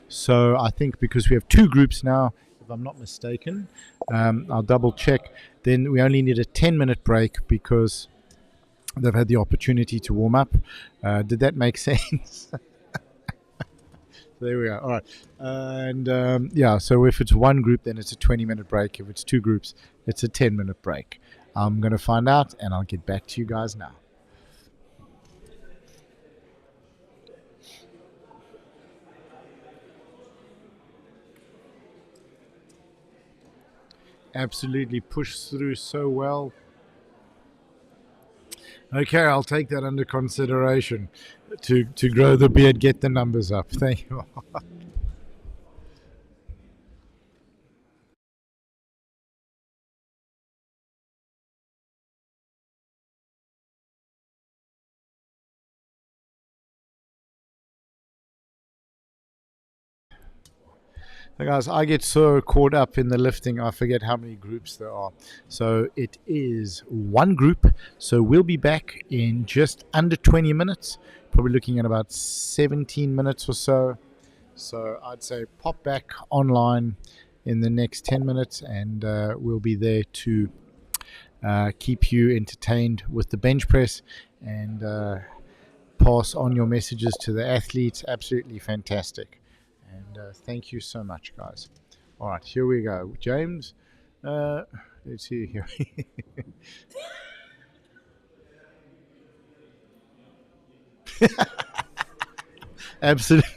So I think because we have two groups now, if I'm not mistaken, I'll double check, then we only need a 10-minute break because they've had the opportunity to warm up. Did that make sense? There we are. All right. And yeah, so if it's one group, then it's a 20-minute break. If it's two groups, it's a 10-minute break. I'm going to find out, and I'll get back to you guys now. Absolutely pushed through so well. Okay, I'll take that under consideration to grow the beard, get the numbers up. Thank you. Guys, I get so caught up in the lifting, I forget how many groups there are. So it is one group. So we'll be back in just under 20 minutes, probably looking at about 17 minutes or so. So I'd say pop back online in the next 10 minutes, and we'll be there to keep you entertained with the bench press and pass on your messages to the athletes. Absolutely fantastic. And thank you so much, guys. All right, here we go. James, let's see here. Absolutely.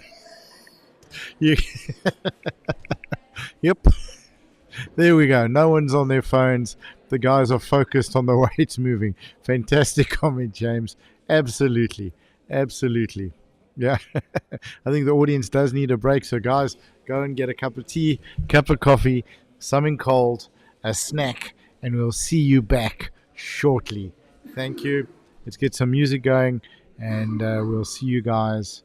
Yep. There we go. No one's on their phones. The guys are focused on the weights moving. Fantastic comment, James. Absolutely. Absolutely. Yeah, I think the audience does need a break. So, guys, go and get a cup of tea, cup of coffee, something cold, a snack, and we'll see you back shortly. Thank you. Let's get some music going, and we'll see you guys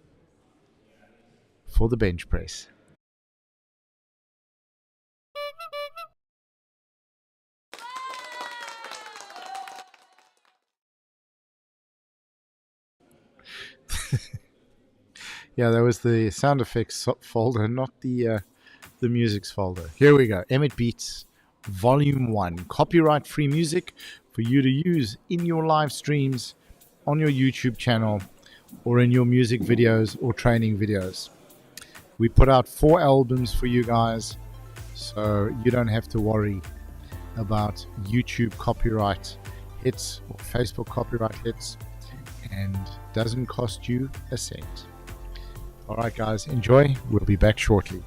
for the bench press. Yeah, that was the sound effects folder, not the music's folder. Here we go. Emmett Beats, Volume 1. Copyright-free music for you to use in your live streams, on your YouTube channel, or in your music videos or training videos. We put out 4 albums for you guys, so you don't have to worry about YouTube copyright hits or Facebook copyright hits, and doesn't cost you a cent. All right, guys, enjoy. We'll be back shortly.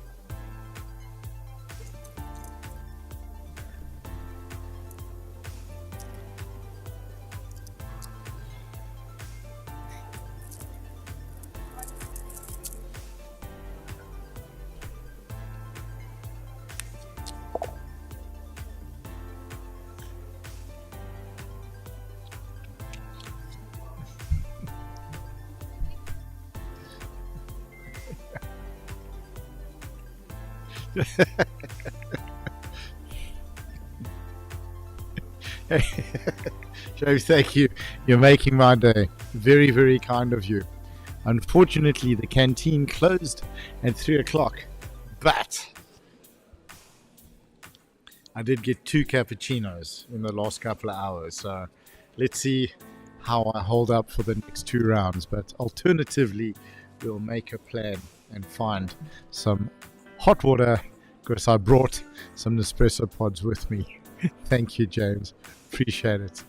James, thank you. You're making my day. Very, very kind of you. Unfortunately, the canteen closed at 3 o'clock, but I did get 2 cappuccinos in the last couple of hours. So let's see how I hold up for the next 2 rounds. But alternatively, we'll make a plan and find some hot water, because I brought some Nespresso pods with me. Thank you, James. Appreciate it.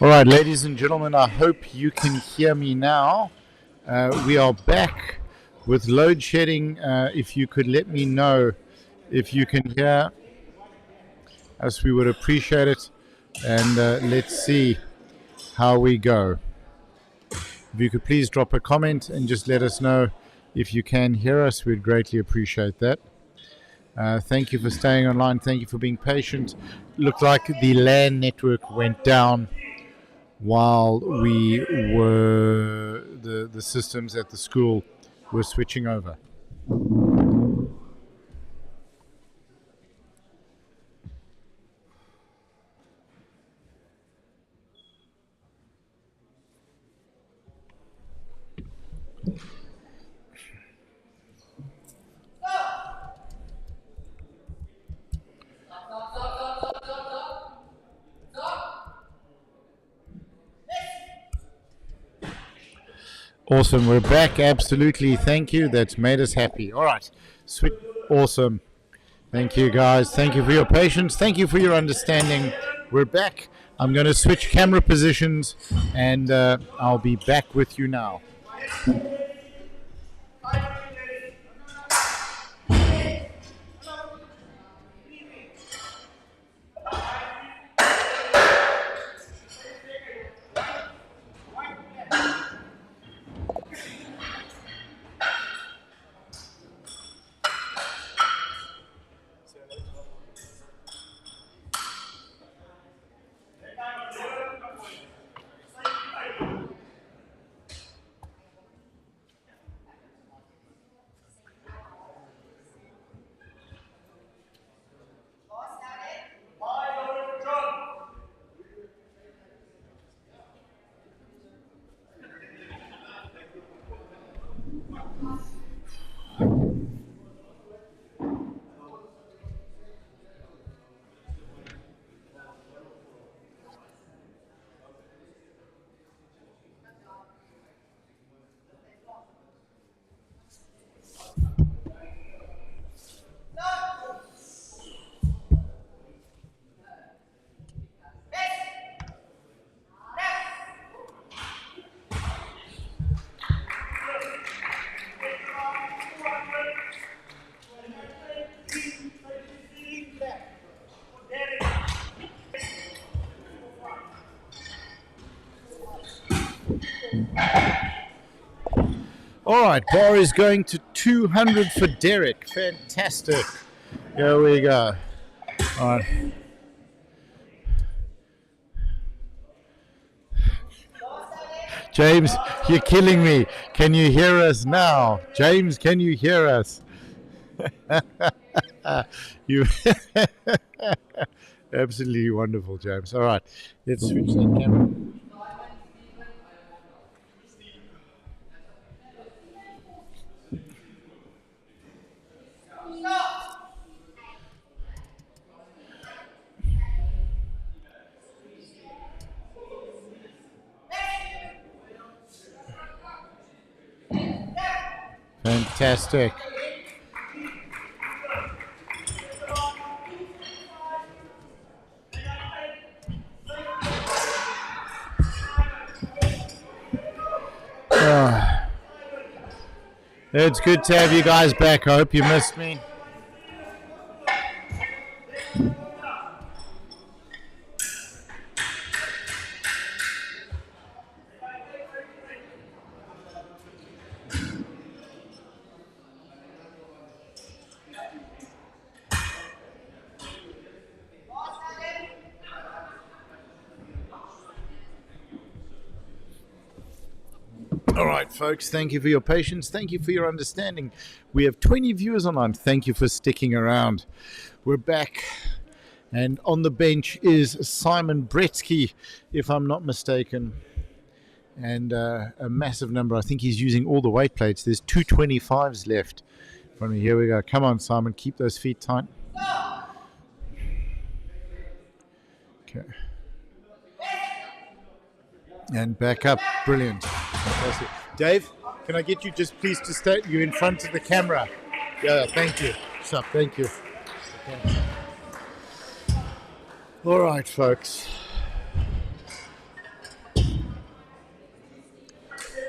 All right, ladies and gentlemen, I hope you can hear me now. We are back with load shedding. If you could let me know if you can hear us, we would appreciate it. And let's see how we go. If you could please drop a comment and just let us know if you can hear us, we'd greatly appreciate that. Thank you for staying online. Thank you for being patient. Looked like the LAN network went down while we were the systems at the school were switching over. Awesome, we're back. Absolutely, thank you. That's made us happy. All right, sweet, awesome. Thank you, guys. Thank you for your patience. Thank you for your understanding. We're back. I'm going to switch camera positions, and I'll be back with you now. All right, bar is going to 200 for Derek. Fantastic. Here we go. All right. James, you're killing me. Can you hear us now? James, can you hear us? You absolutely wonderful, James. All right, let's switch that camera. Fantastic. It's good to have you guys back. I hope you missed me. All right, folks, thank you for your patience. Thank you for your understanding. We have 20 viewers online. Thank you for sticking around. We're back. And on the bench is Simon Bretsky, if I'm not mistaken. And a massive number. I think he's using all the weight plates. There's 225s left. Here we go. Come on, Simon. Keep those feet tight. Okay. And back up. Brilliant. Fantastic. Dave, can I get you just please to stay you in front of the camera? Yeah, thank you. What's up? Thank you. Okay. All right, folks.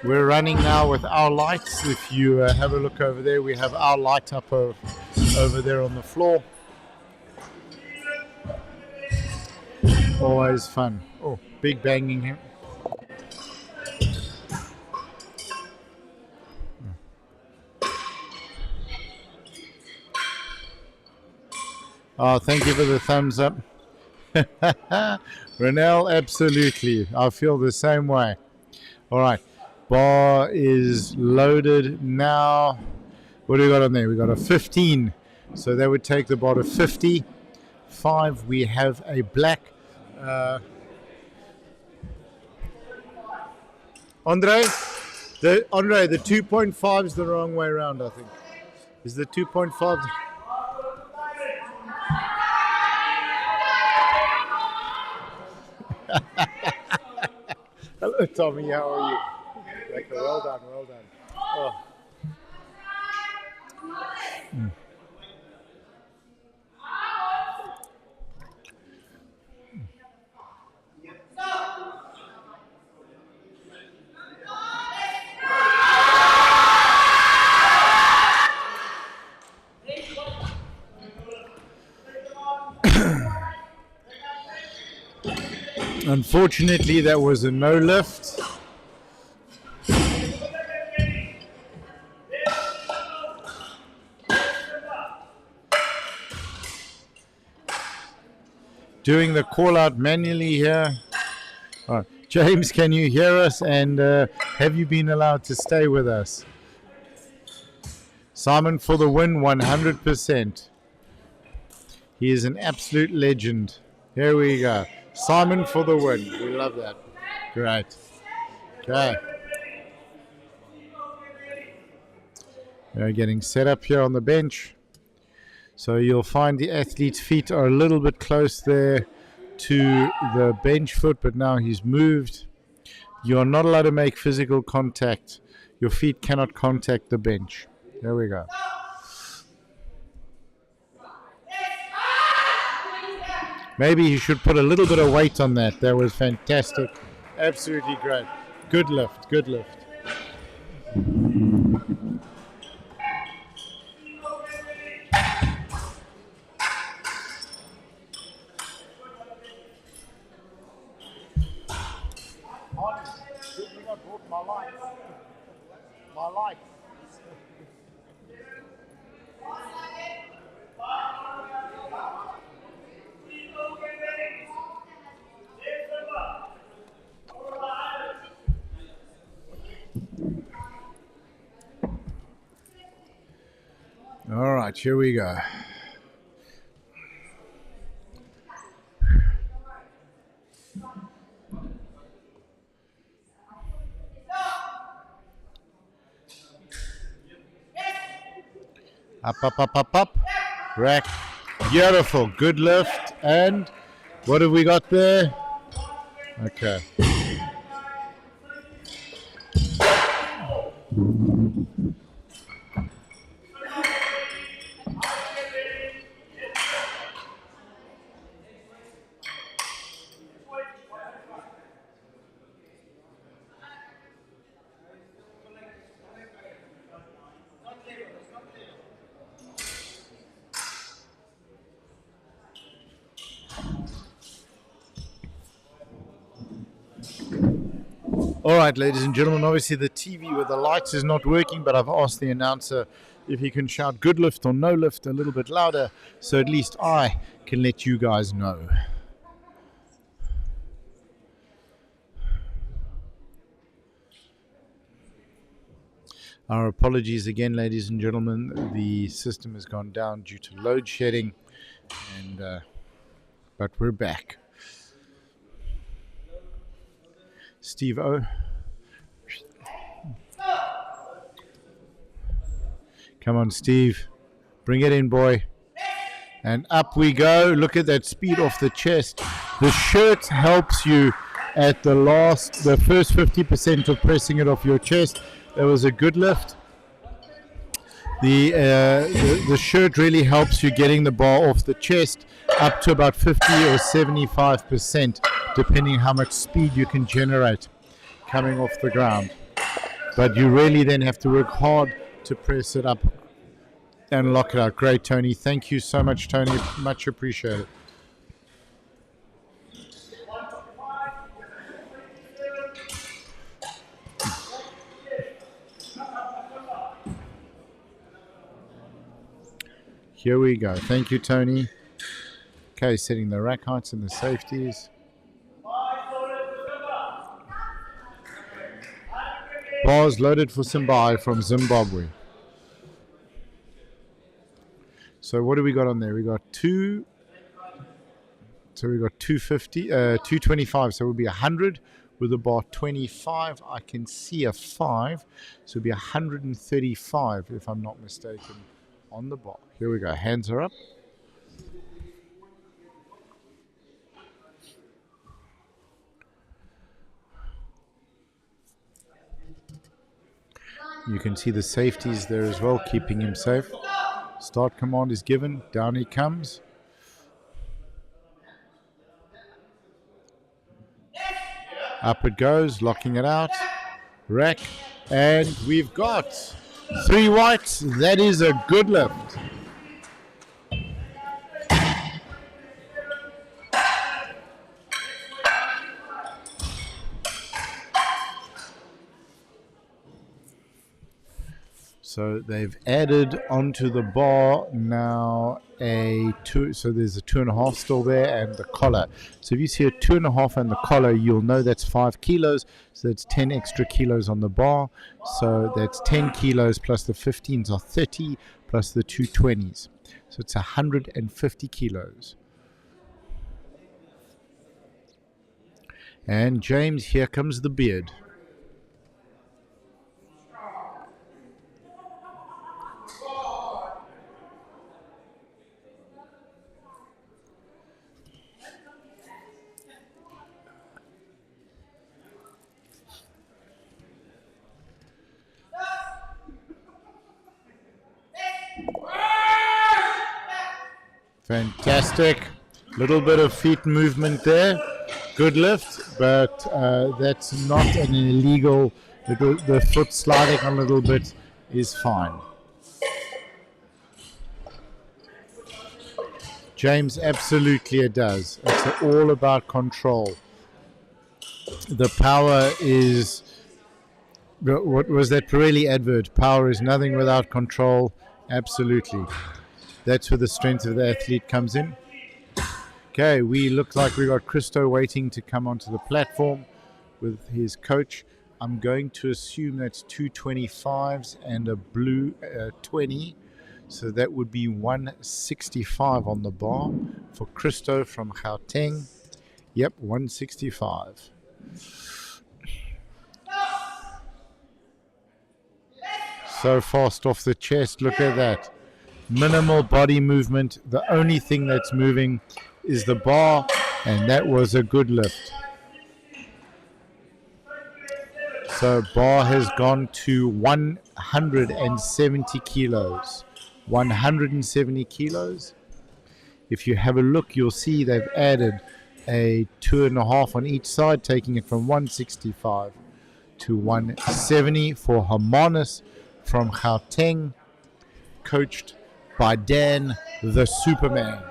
We're running now with our lights. If you have a look over there, we have our light up over there on the floor. Always fun. Oh, big banging here. Oh, thank you for the thumbs up. Renelle, absolutely. I feel the same way. All right. Bar is loaded now. What do we got on there? We got a 15. So that would take the bar to 50. 5, we have a black. Andre, the 2.5 is the wrong way around, I think. Is the 2.5... Hello, Tommy. How are you? Okay, well done, well done. Oh. Unfortunately, that was a no lift. Doing the call out manually here. All right. James, can you hear us? And have you been allowed to stay with us? Simon for the win, 100%. He is an absolute legend. Here we go. Simon for the win. We love that. Great. Okay. We're getting set up here on the bench. So you'll find the athlete's feet are a little bit close there to the bench foot, but now he's moved. You're not allowed to make physical contact. Your feet cannot contact the bench. There we go. Maybe he should put a little bit of weight on that. That was fantastic. Absolutely great. Good lift, good lift. My light. All right, here we go. Up. Rack. Beautiful. Good lift. And what have we got there? Okay. All right, ladies and gentlemen, obviously the TV with the lights is not working, but I've asked the announcer if he can shout good lift or no lift a little bit louder, so at least I can let you guys know. Our apologies again, ladies and gentlemen. The system has gone down due to load shedding, but we're back. Steve O. Come on, Steve. Bring it in, boy. And up we go. Look at that speed off the chest. The shirt helps you at the first 50% of pressing it off your chest. That was a good lift. The shirt really helps you getting the bar off the chest up to about 50 or 75%, depending how much speed you can generate coming off the ground. but you really then have to work hard to press it up and lock it out. Great, Tony. Thank you so much, Tony. Much appreciated. Here we go. Thank you, Tony. Okay, setting the rack heights and the safeties. Bars loaded for Simbai from Zimbabwe. So what do we got on there? We got two. So we got 250, 225. So it will be 100 with a bar 25. I can see a 5. So it'll be 135 if I'm not mistaken on the bar. Here we go. Hands are up. You can see the safeties there as well, keeping him safe. Start command is given. Down he comes. Up it goes, locking it out. Rack. And we've got 3 whites. That is a good lift. So they've added onto the bar now a 2. So there's a 2.5 still there and the collar. So if you see a 2.5 and the collar, you'll know that's 5 kilos. So that's 10 extra kilos on the bar. So that's 10 kilos plus the 15s are 30 plus the 220s. So it's 150 kilos. And James, here comes the beard. Fantastic. Little bit of feet movement there. Good lift, but that's not an illegal. The foot sliding a little bit is fine. James, absolutely it does. It's all about control. The power is, what was that Pirelli advert? Power is nothing without control. Absolutely. That's where the strength of the athlete comes in. Okay, we look like we got Christo waiting to come onto the platform with his coach. I'm going to assume that's 225s and a blue 20. So that would be 165 on the bar for Christo from Gauteng. Yep, 165. So fast off the chest, look at that. Minimal body movement. The only thing that's moving is the bar, and that was a good lift. So bar has gone to 170 kilos. 170 kilos. If you have a look, you'll see they've added a 2.5 on each side, taking it from 165 to 170 for Harmonis from Gauteng, coached by Dan the Superman.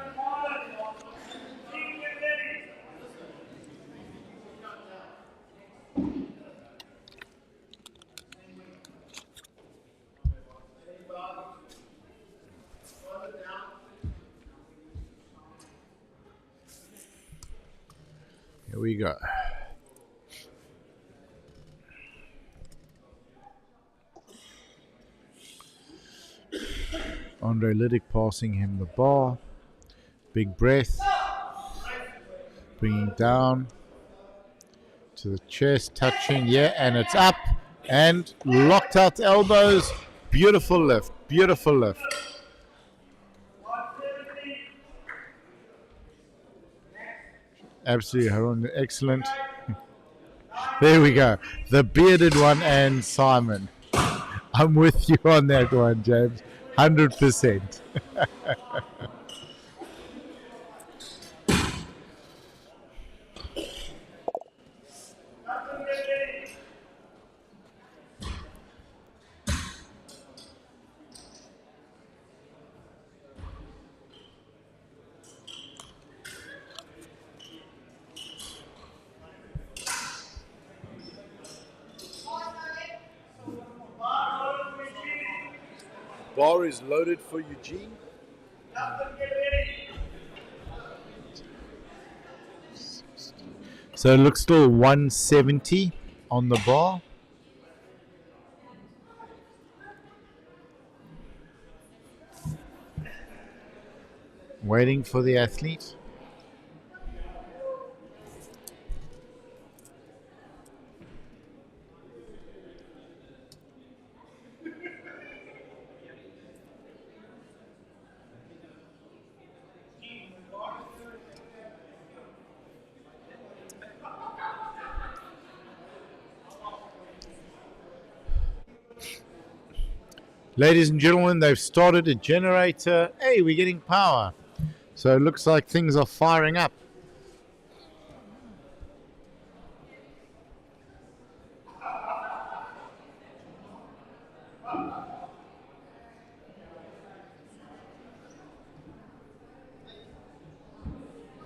Here we go. Andre Liddick passing him the bar. Big breath. Bringing down to the chest, touching, yeah, and it's up and locked out elbows. Beautiful lift, beautiful lift. Absolutely, excellent. There we go. The bearded one and Simon. I'm with you on that one, James. 100%. bar is loaded for Eugene. So it looks still 170 on the bar. Waiting for the athlete. Ladies and gentlemen, they've started a generator. Hey, we're getting power. So it looks like things are firing up.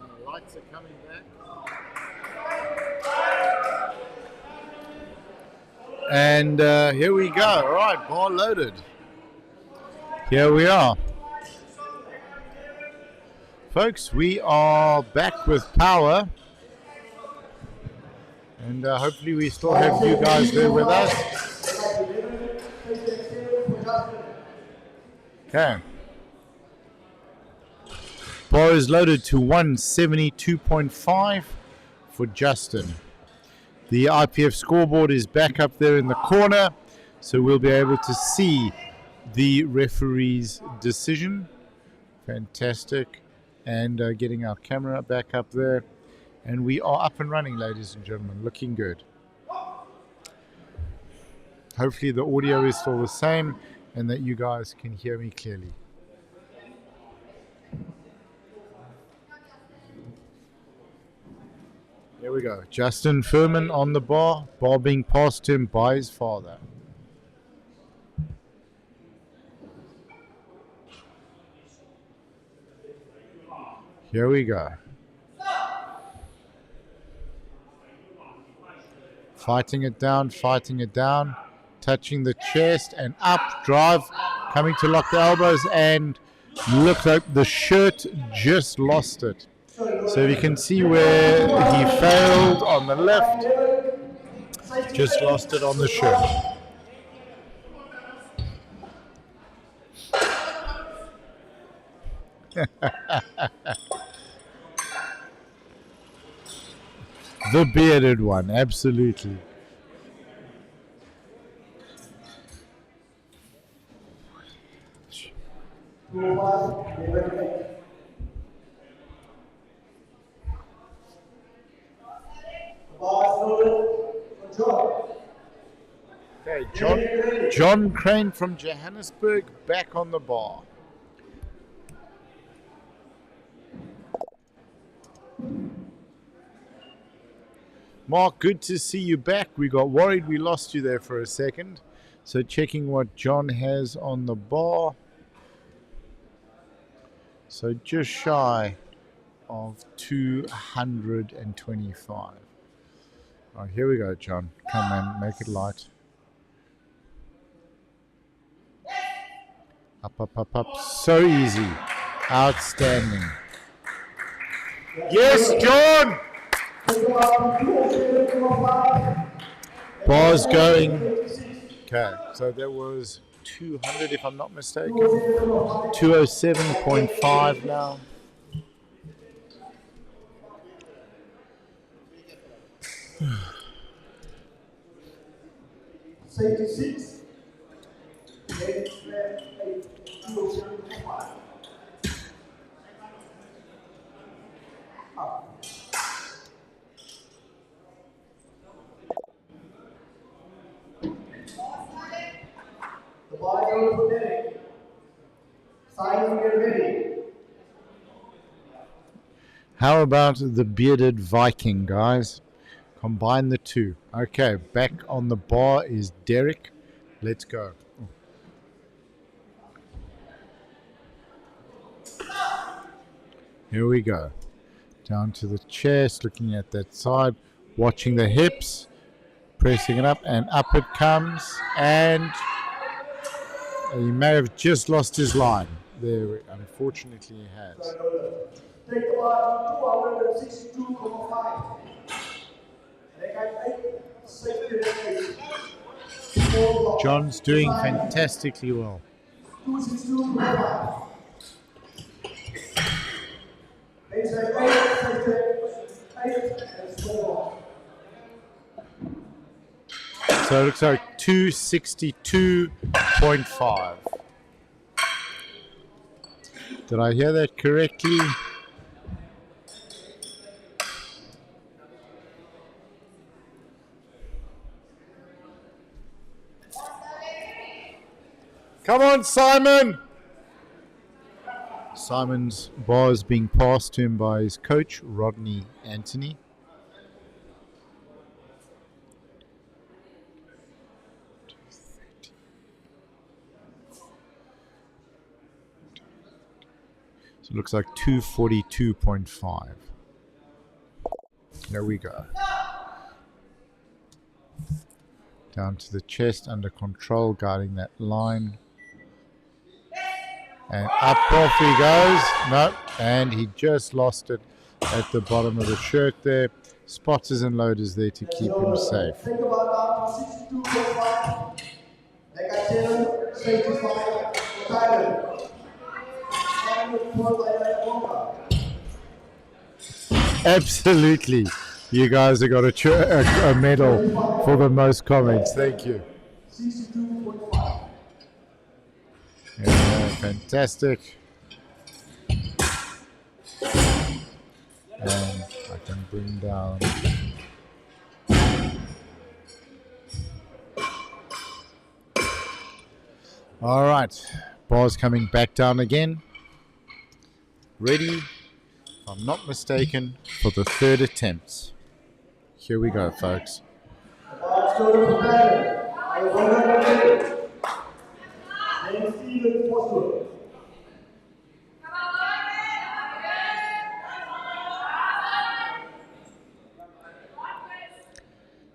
The lights are coming back. And here we go. All right, bar loaded. Here we are. Folks, we are back with power. And hopefully we still have you guys there with us. Okay. Bar is loaded to 172.5 for Justin. The IPF scoreboard is back up there in the corner, so we'll be able to see the referee's decision. Fantastic. And getting our camera back up there. And we are up and running, ladies and gentlemen. Looking good. Hopefully the audio is still the same and that you guys can hear me clearly. Here we go. Justin Furman on the bar. Bar being passed to him by his father. Here we go. Fighting it down, touching the chest and up, drive, coming to lock the elbows, and look like the shirt just lost it. So you can see where he failed on the left, just lost it on the shirt. The bearded one, absolutely. Okay, John Crane from Johannesburg back on the bar. Mark, good to see you back. We got worried we lost you there for a second. So checking what John has on the bar. So just shy of 225. All right, here we go, John. Come on, make it light. Up, up, up, up. So easy. Outstanding. Yes, John! Bars going. Okay, so there was 200 if I'm not mistaken. 207.5 now. The ball is over for Derek. Simon, get ready. How about the bearded Viking, guys? Combine the two. Okay, back on the bar is Derek. Let's go. Here we go. Down to the chest, looking at that side, watching the hips, pressing it up, and up it comes, and He may have just lost his line. There, unfortunately, he has. Take about 262.5. John's doing fantastically well. 262.5. So it looks like 262.5. Did I hear that correctly? Come on, Simon! Simon's bar is being passed to him by his coach, Rodney Anthony. So it looks like 242.5. There we go. Down to the chest, under control, guarding that line. And up off he goes. No, and he just lost it at the bottom of the shirt there. Spotters and loaders there to keep him safe. Think about 62.5. They got 10, 65, Thailand. Absolutely. You guys have got a medal for the most comments. Thank you. 62.5. Yeah, fantastic. And I can bring down. All right. Bar's coming back down again. Ready, if I'm not mistaken, for the third attempt. Here we go, folks.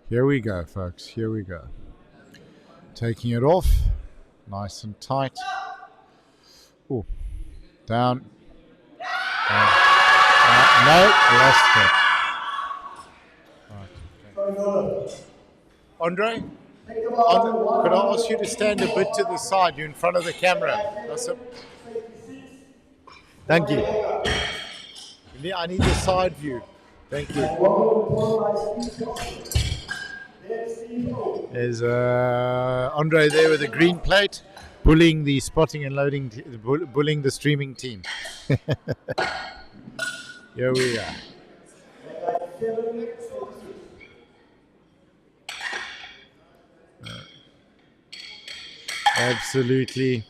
Here we go, folks. Here we go. Taking it off. Nice and tight. Oh, down. No, lost it. Right. Andre, could I ask you to stand a bit to the side? You're in front of the camera. Thank you. I need the side view. Thank you. There's Andre there with a green plate, bullying the spotting and loading, bullying the streaming team. Here we are. Absolutely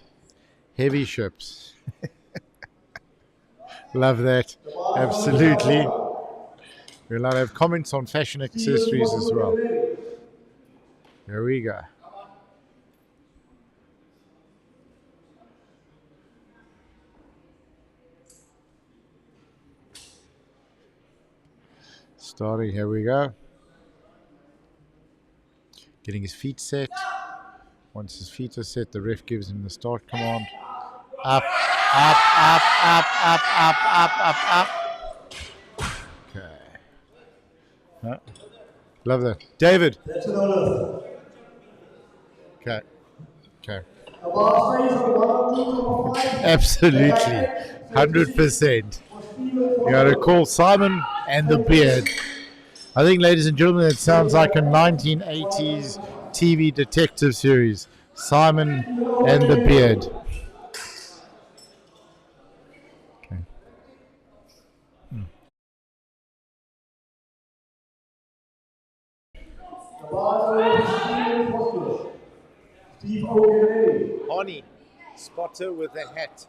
heavy ships. Love that. Absolutely. We'll have comments on fashion accessories as well. Here we go. Starting, here we go. Getting his feet set. Once his feet are set, the ref gives him the start command. Up, up, up, up, up, up, up, up, up. Okay. Love that. David. Okay. Okay. Absolutely. 100%. You got to call Simon and the beard. I think, ladies and gentlemen, it sounds like a 1980s TV detective series. Simon and the beard. Okay. Honey, spotter with a hat.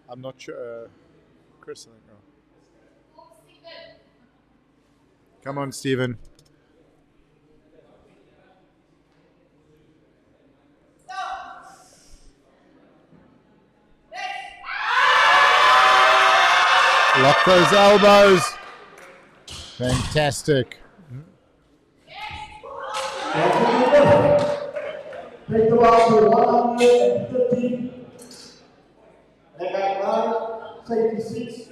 I'm not sure. Chris, I think. Oh. Come on, Stephen. Lock those elbows. Fantastic. Take the bar to 113. Leg out 9, safety 6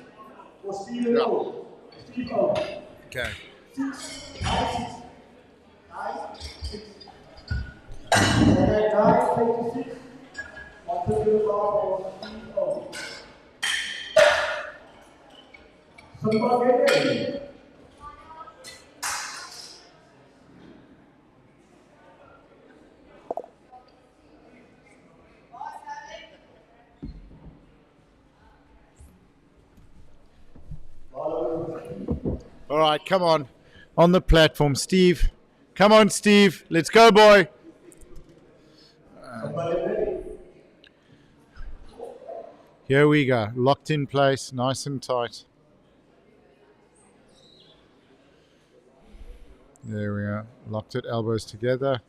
for Stephen O. Steve O. Okay. 6, 9, 6. 9, 6. Leg out 9, safety 6. 130 bar for Steve O. Somebody ready. All right, come on. On the platform, Steve. Come on, Steve. Let's go, boy. Here we go. Locked in place, nice and tight. There we are. Locked it, elbows together.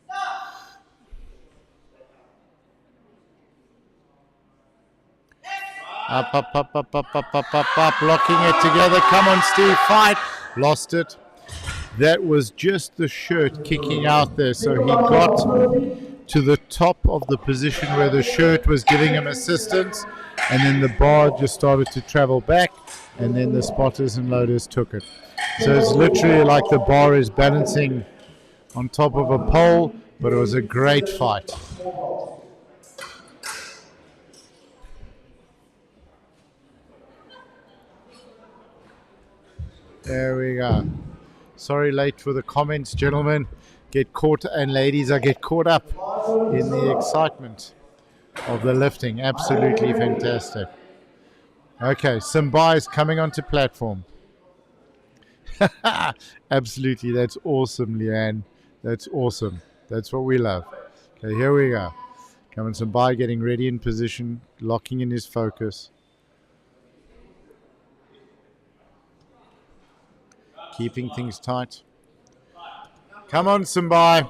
Up, up, up, up, up, up, up, up, up. Locking it together. Come on, Steve. Fight. Lost it. That was just the shirt kicking out there. So he got to the top of the position where the shirt was giving him assistance. And then the bar just started to travel back. And then the spotters and loaders took it. So it's literally like the bar is balancing on top of a pole. But it was a great fight. There we go. Sorry late for the comments, gentlemen. Get caught, and ladies, I get caught up in the excitement of the lifting. Absolutely fantastic. Okay, Simbai is coming onto platform. Absolutely, that's awesome, Leanne. That's awesome. That's what we love. Okay, here we go. Coming Simbai, getting ready in position, locking in his focus. Keeping things tight. Come on, Simbai.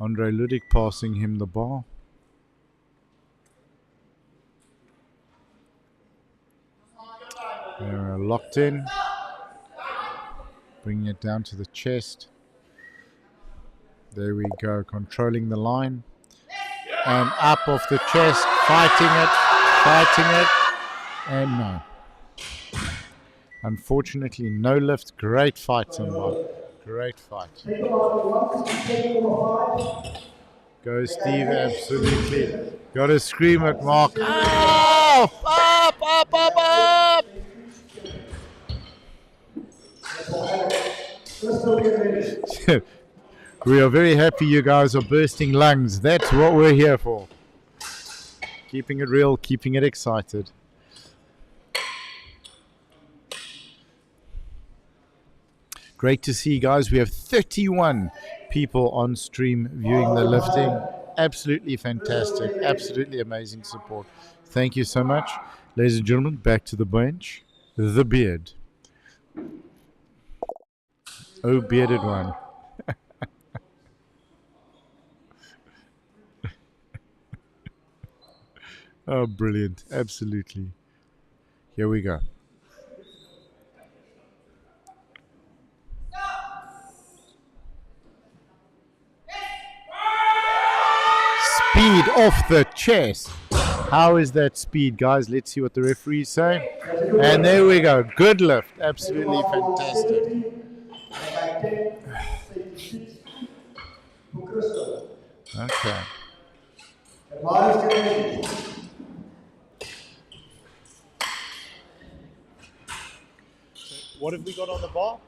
Andre Ludik passing him the ball. They're locked in. Bringing it down to the chest. There we go, controlling the line. And up off the chest, fighting it, and no. Unfortunately, no lift. Great fight, Simbai. Great fight. Go, Steve, absolutely. Got to scream at Mark. Oh! Up, up, up, up! We are very happy you guys are bursting lungs. That's what we're here for. Keeping it real, keeping it excited. Great to see, guys. We have 31 people on stream viewing the lifting. Absolutely fantastic. Absolutely amazing support. Thank you so much. Ladies and gentlemen, back to the bench. The beard. Oh, bearded one. Oh, brilliant. Absolutely. Here we go. Speed off the chest. How is that speed, guys? Let's see what the referees say. And there we go. Good lift. Absolutely fantastic. Okay. What have we got on the bar?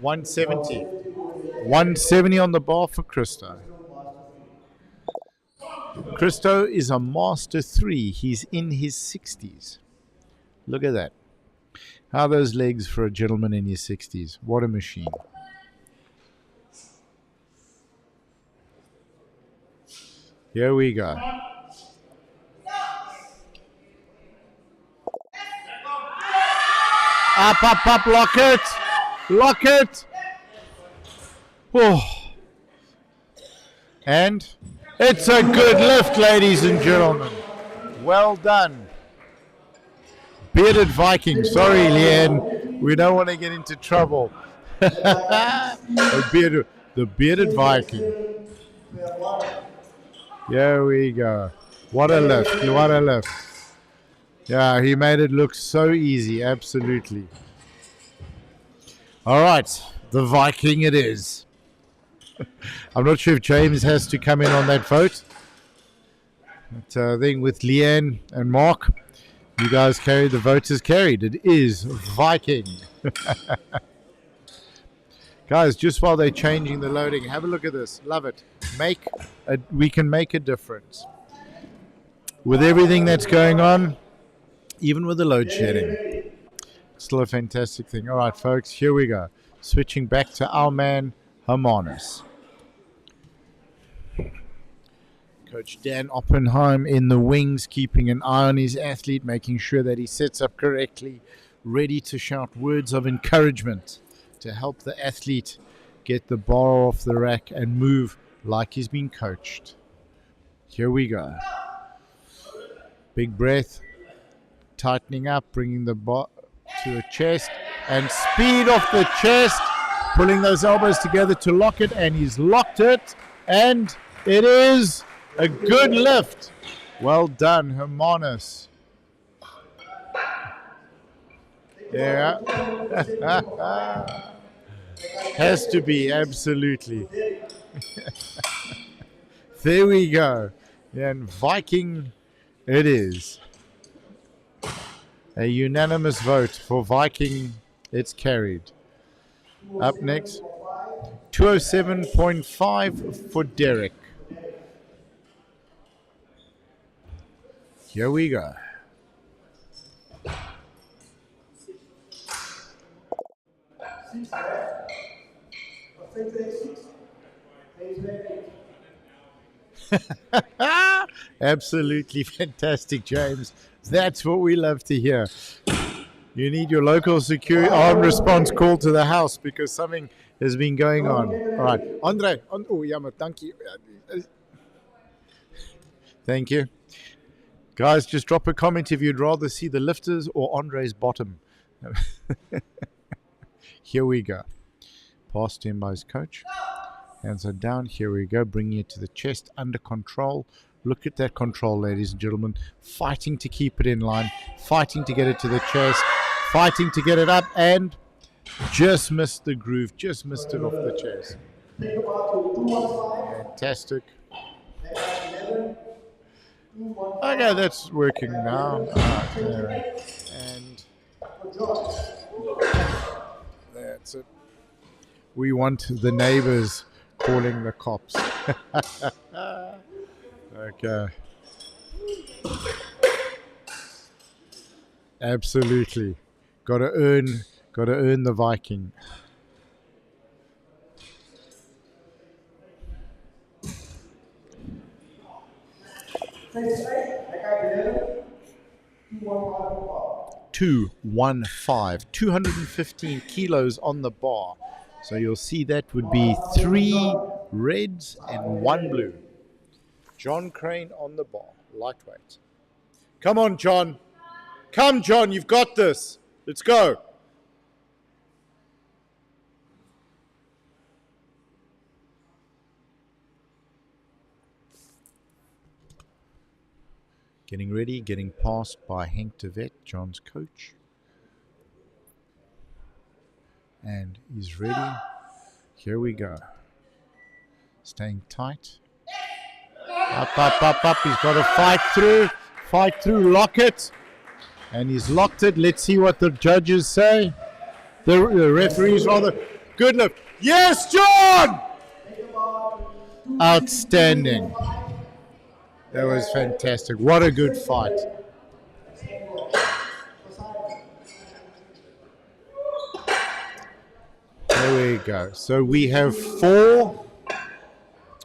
170. 170 on the bar for Christo. Christo is a Master 3. He's in his 60s. Look at that. How are those legs for a gentleman in his 60s? What a machine. Here we go. Up, up, up, lock it. Lock it. Oh. And it's a good lift, ladies and gentlemen. Well done. Bearded Viking. Sorry, Leanne. We don't want to get into trouble. the bearded Viking. Here we go. What a lift. What a lift. Yeah, he made it look so easy. Absolutely. All right. The Viking it is. I'm not sure if James has to come in on that vote. But I think with Leanne and Mark, you guys carried, the vote is carried. It is Viking. Guys, just while they're changing the loading, have a look at this. Love it. We can make a difference. With everything that's going on, even with the load shedding, still a fantastic thing. All right, folks, here we go. Switching back to our man, Hermanus. Coach Dan Oppenheim in the wings, keeping an eye on his athlete, making sure that he sets up correctly, ready to shout words of encouragement to help the athlete get the bar off the rack and move like he's been coached. Here we go. Big breath, tightening up, bringing the bar to the chest, and speed off the chest, pulling those elbows together to lock it, and he's locked it, and it is a good lift. Well done, Hermanus. Yeah. Has to be, absolutely. There we go. Yeah, and Viking it is. A unanimous vote for Viking. It's carried. Up next, 207.5 for Derek. Here we go. Absolutely fantastic, James. That's what we love to hear. You need your local security armed response call to the house because something has been going on. All right, Andre. Oh, jammer, thank you. Thank you. Guys, just drop a comment if you'd rather see the lifters or Andre's bottom. Here we go. Passed to him by his coach. Hands are down. Here we go. Bringing it to the chest under control. Look at that control, ladies and gentlemen. Fighting to keep it in line. Fighting to get it to the chest. Fighting to get it up. And just missed the groove. Just missed it off the chest. Fantastic. Okay, that's working now. And that's it. We want the neighbors calling the cops. Okay. Absolutely. Gotta earn the Viking. $215, 215 kilos on the bar. So you'll see that would be 3 reds and 1 blue. John Crane on the bar, lightweight. Come on, John. Come, John, you've got this. Let's go. Getting ready, getting passed by Henk de Wet, John's coach. And he's ready. Here we go. Staying tight. Up, up, up, up. He's got to fight through, lock it. And he's locked it. Let's see what the judges say. The referees rather. Good lift. Yes, John! Outstanding. That was fantastic. What a good fight. There we go. So we have 4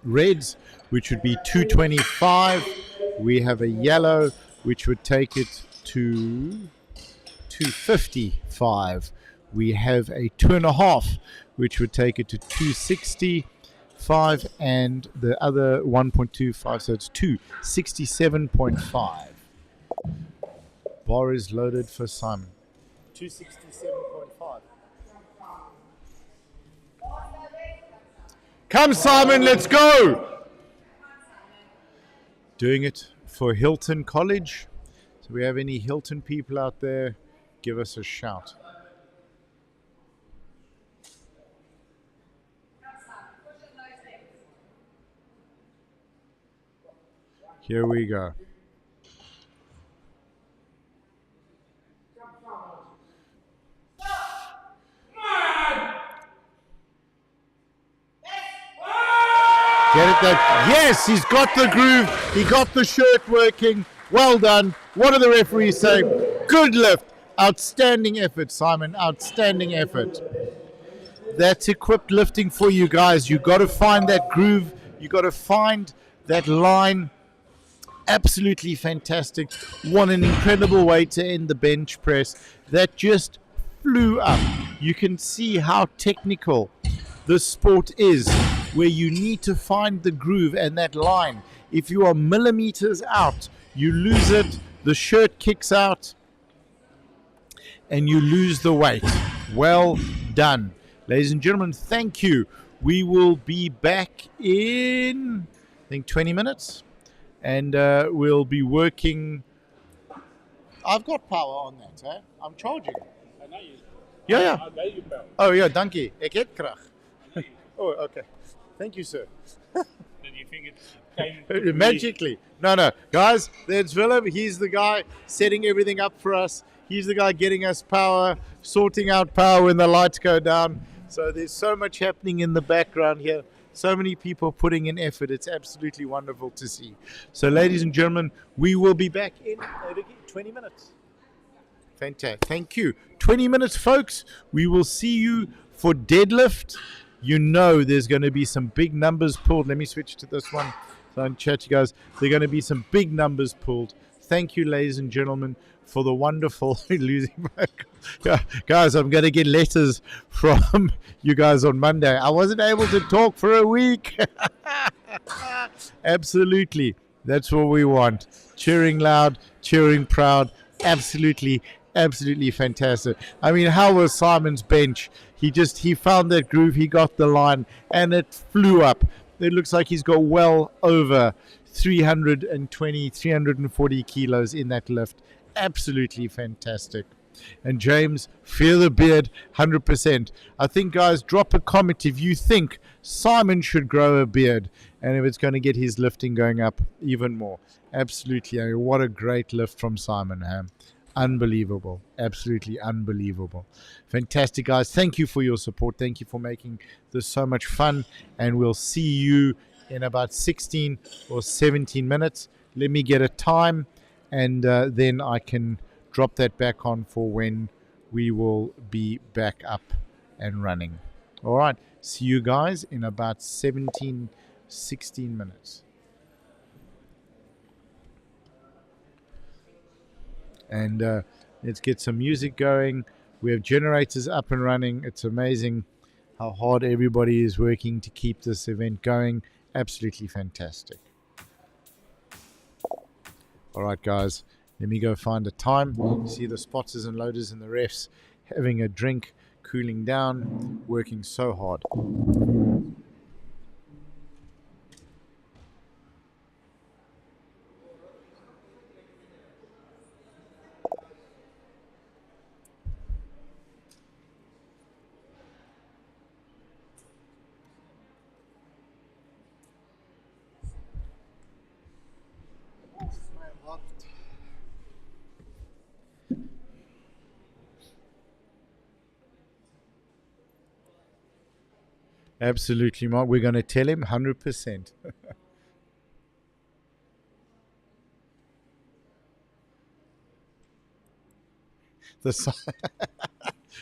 reds, which would be 225. We have a yellow, which would take it to 255. We have a 2.5, which would take it to 265, and the other 1.25, so it's 267.5. Bar is loaded for Simon. 267.5. Come, Simon, let's go! Doing it for Hilton College. So we have any Hilton people out there, give us a shout. Here we go. Get it there. Yes, he's got the groove. He got the shirt working. Well done. What do the referees say? Good lift. Outstanding effort, Simon. Outstanding effort. That's equipped lifting for you guys. You got to find that groove. You got to find that line. Absolutely fantastic. What an incredible way to end the bench press. That just flew up. You can see how technical this sport is, where you need to find the groove and that line. If you are millimeters out, you lose it, the shirt kicks out, and you lose the weight. Well done. Ladies and gentlemen, thank you. We will be back in, I think, 20 minutes. And we'll be working. I've got power on that, eh? I'm charging. I know you. Yeah. I know you, pal. Oh, yeah, dankie. Ek het krag. Oh, okay. Thank you, sir. Did you think it came Magically. No. Guys, there's Willem. He's the guy setting everything up for us. He's the guy getting us power, sorting out power when the lights go down. So there's so much happening in the background here. So many people putting in effort. It's absolutely wonderful to see. So, ladies and gentlemen, we will be back in 20 minutes. Fantastic. Thank you. 20 minutes, folks. We will see you for deadlift. You know there's going to be some big numbers pulled. Let me switch to this one so I can chat to you guys. There are going to be some big numbers pulled. Thank you, ladies and gentlemen, for the wonderful losing my guys. I'm going to get letters from you guys on Monday. I wasn't able to talk for a week. Absolutely. That's what we want. Cheering loud, cheering proud. Absolutely fantastic. I mean, how was Simon's bench? He found that groove, he got the line, and it flew up. It looks like he's got well over 320, 340 kilos in that lift. Absolutely fantastic. And James, fear the beard, 100%. I think, guys, drop a comment if you think Simon should grow a beard and if it's going to get his lifting going up even more. Absolutely. I mean, what a great lift from Simon, huh? Unbelievable. Absolutely unbelievable. Fantastic, guys. Thank you for your support. Thank you for making this so much fun. And we'll see you in about 16 or 17 minutes. Let me get a time, and then I can drop that back on for when we will be back up and running. All right. See you guys in about 16 minutes. And let's get some music going. We have generators up and running. It's amazing how hard everybody is working to keep this event going. Absolutely fantastic. All right, guys, let me go find a time. See the spotters and loaders and the refs having a drink, cooling down, working so hard. Absolutely, Mark. We're going to tell him 100%.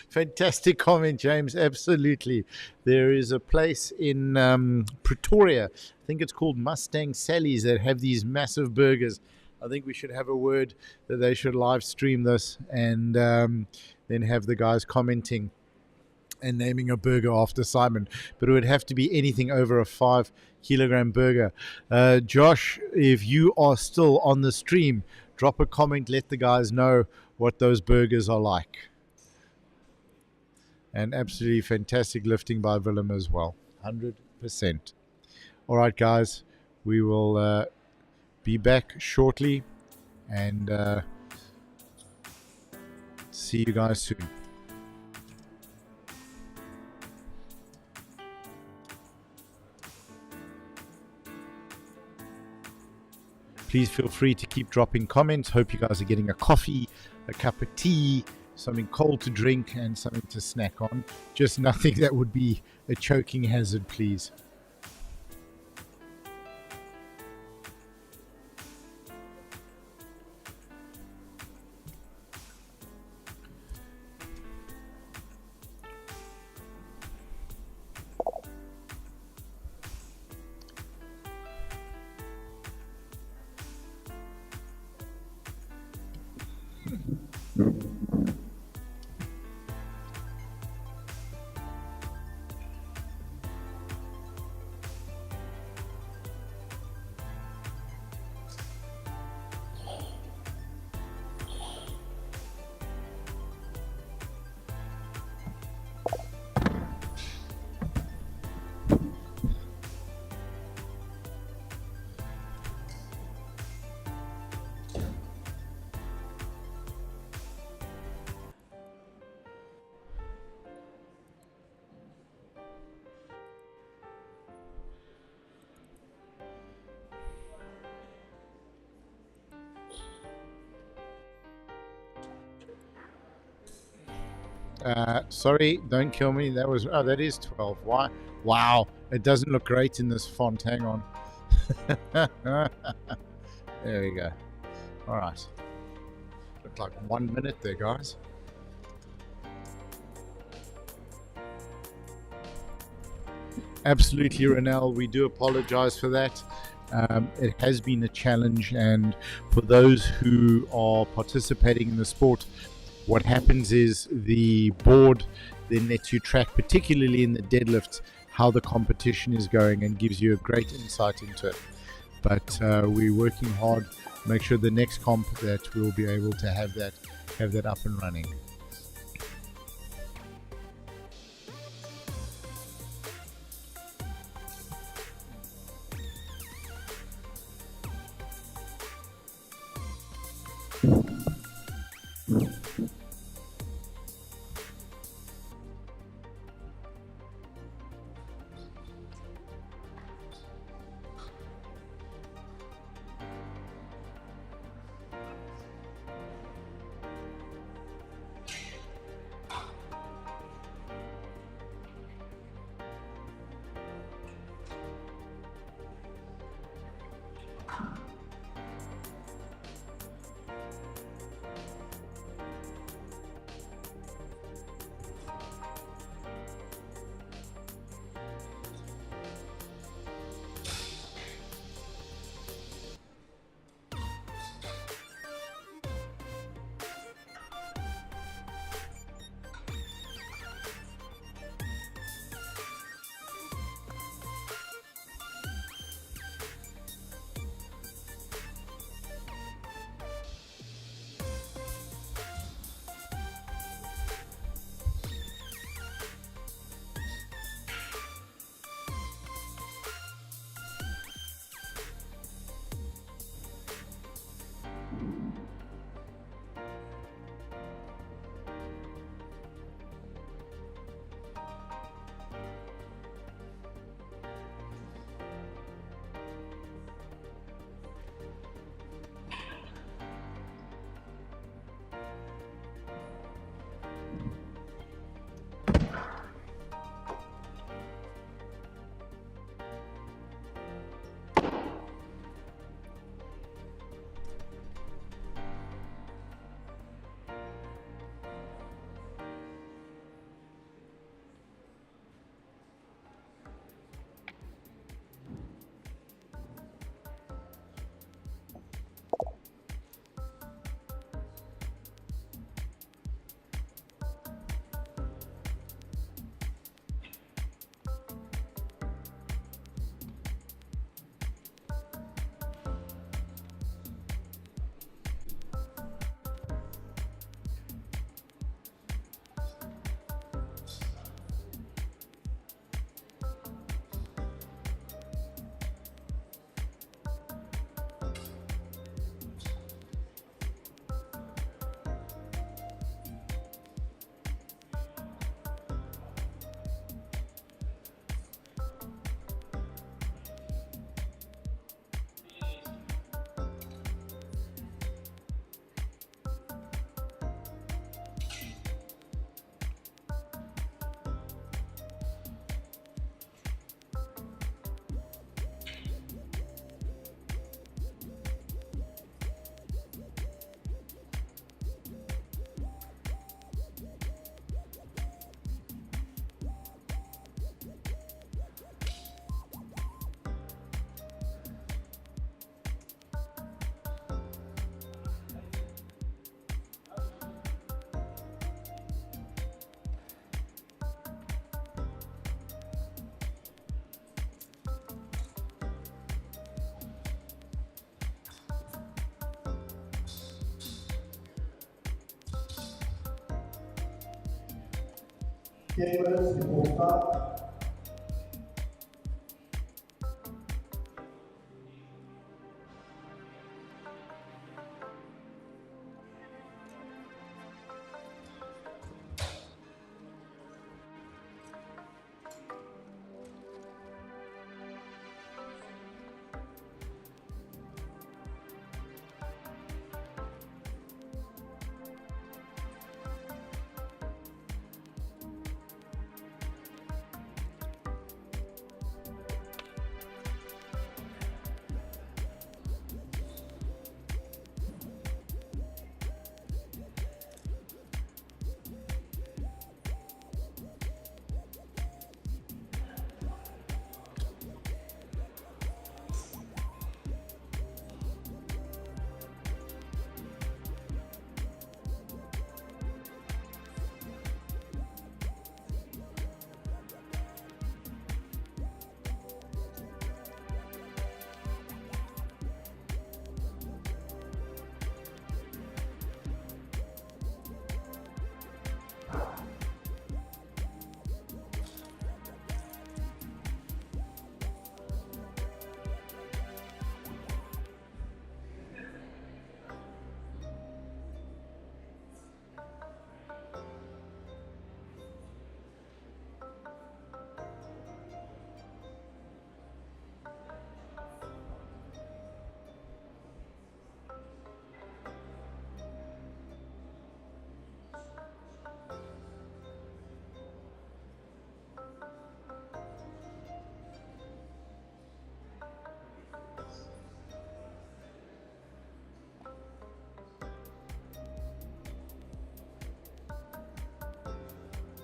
Fantastic comment, James. Absolutely. There is a place in Pretoria, I think it's called Mustang Sally's, that have these massive burgers. I think we should have a word that they should live stream this and then have the guys commenting and naming a burger after Simon. But it would have to be anything over a 5 kilogram burger. Josh, if you are still on the stream, drop a comment, let the guys know what those burgers are like. And absolutely fantastic lifting by Willem as well. 100%. All right, guys. We will be back shortly and see you guys soon. Please feel free to keep dropping comments. Hope you guys are getting a coffee, a cup of tea, something cold to drink, and something to snack on. Just nothing that would be a choking hazard, please. Sorry, don't kill me. That is 12. Why? Wow, it doesn't look great in this font. Hang on. There we go. All right. Looked like 1 minute there, guys. Absolutely, Ronell. We do apologize for that. It has been a challenge, and for those who are participating in the sport, what happens is the board then lets you track, particularly in the deadlift, how the competition is going and gives you a great insight into it. But we're working hard, make sure the next comp that we'll be able to have that up and running. 10 minutes before start.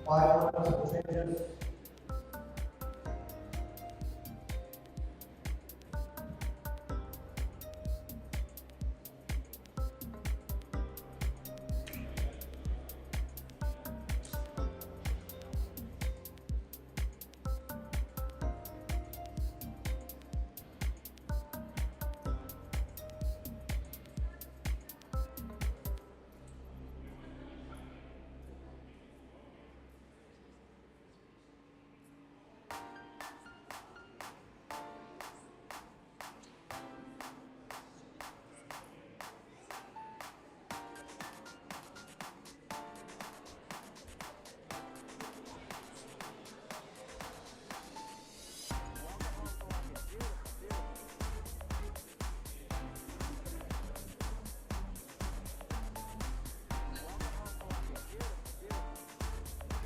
Five minutes for changes.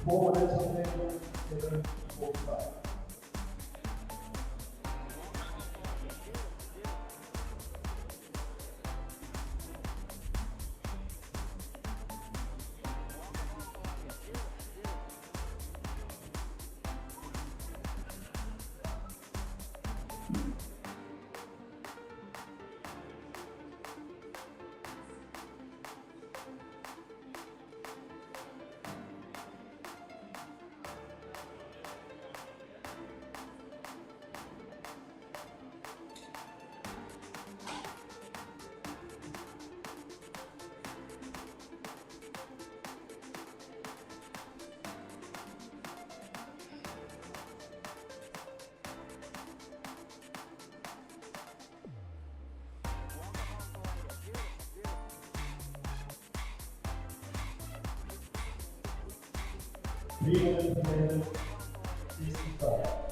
Four minutes on table, 7:45. Three minutes on table, 65.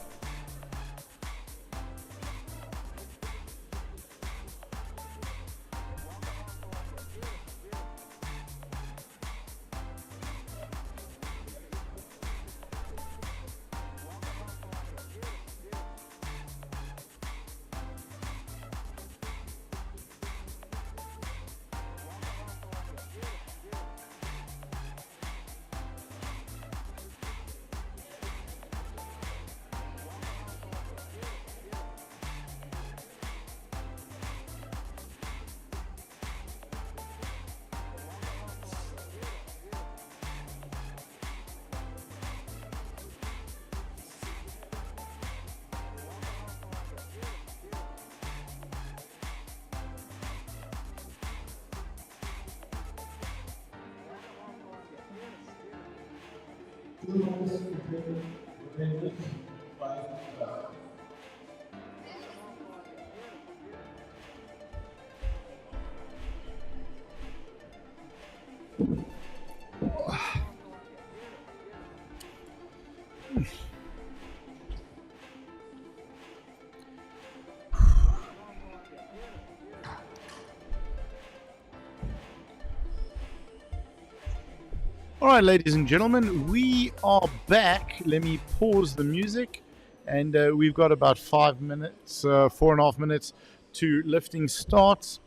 All right, ladies and gentlemen, we are back. Let me pause the music, and we've got about 5 minutes, 4.5 minutes to lifting starts.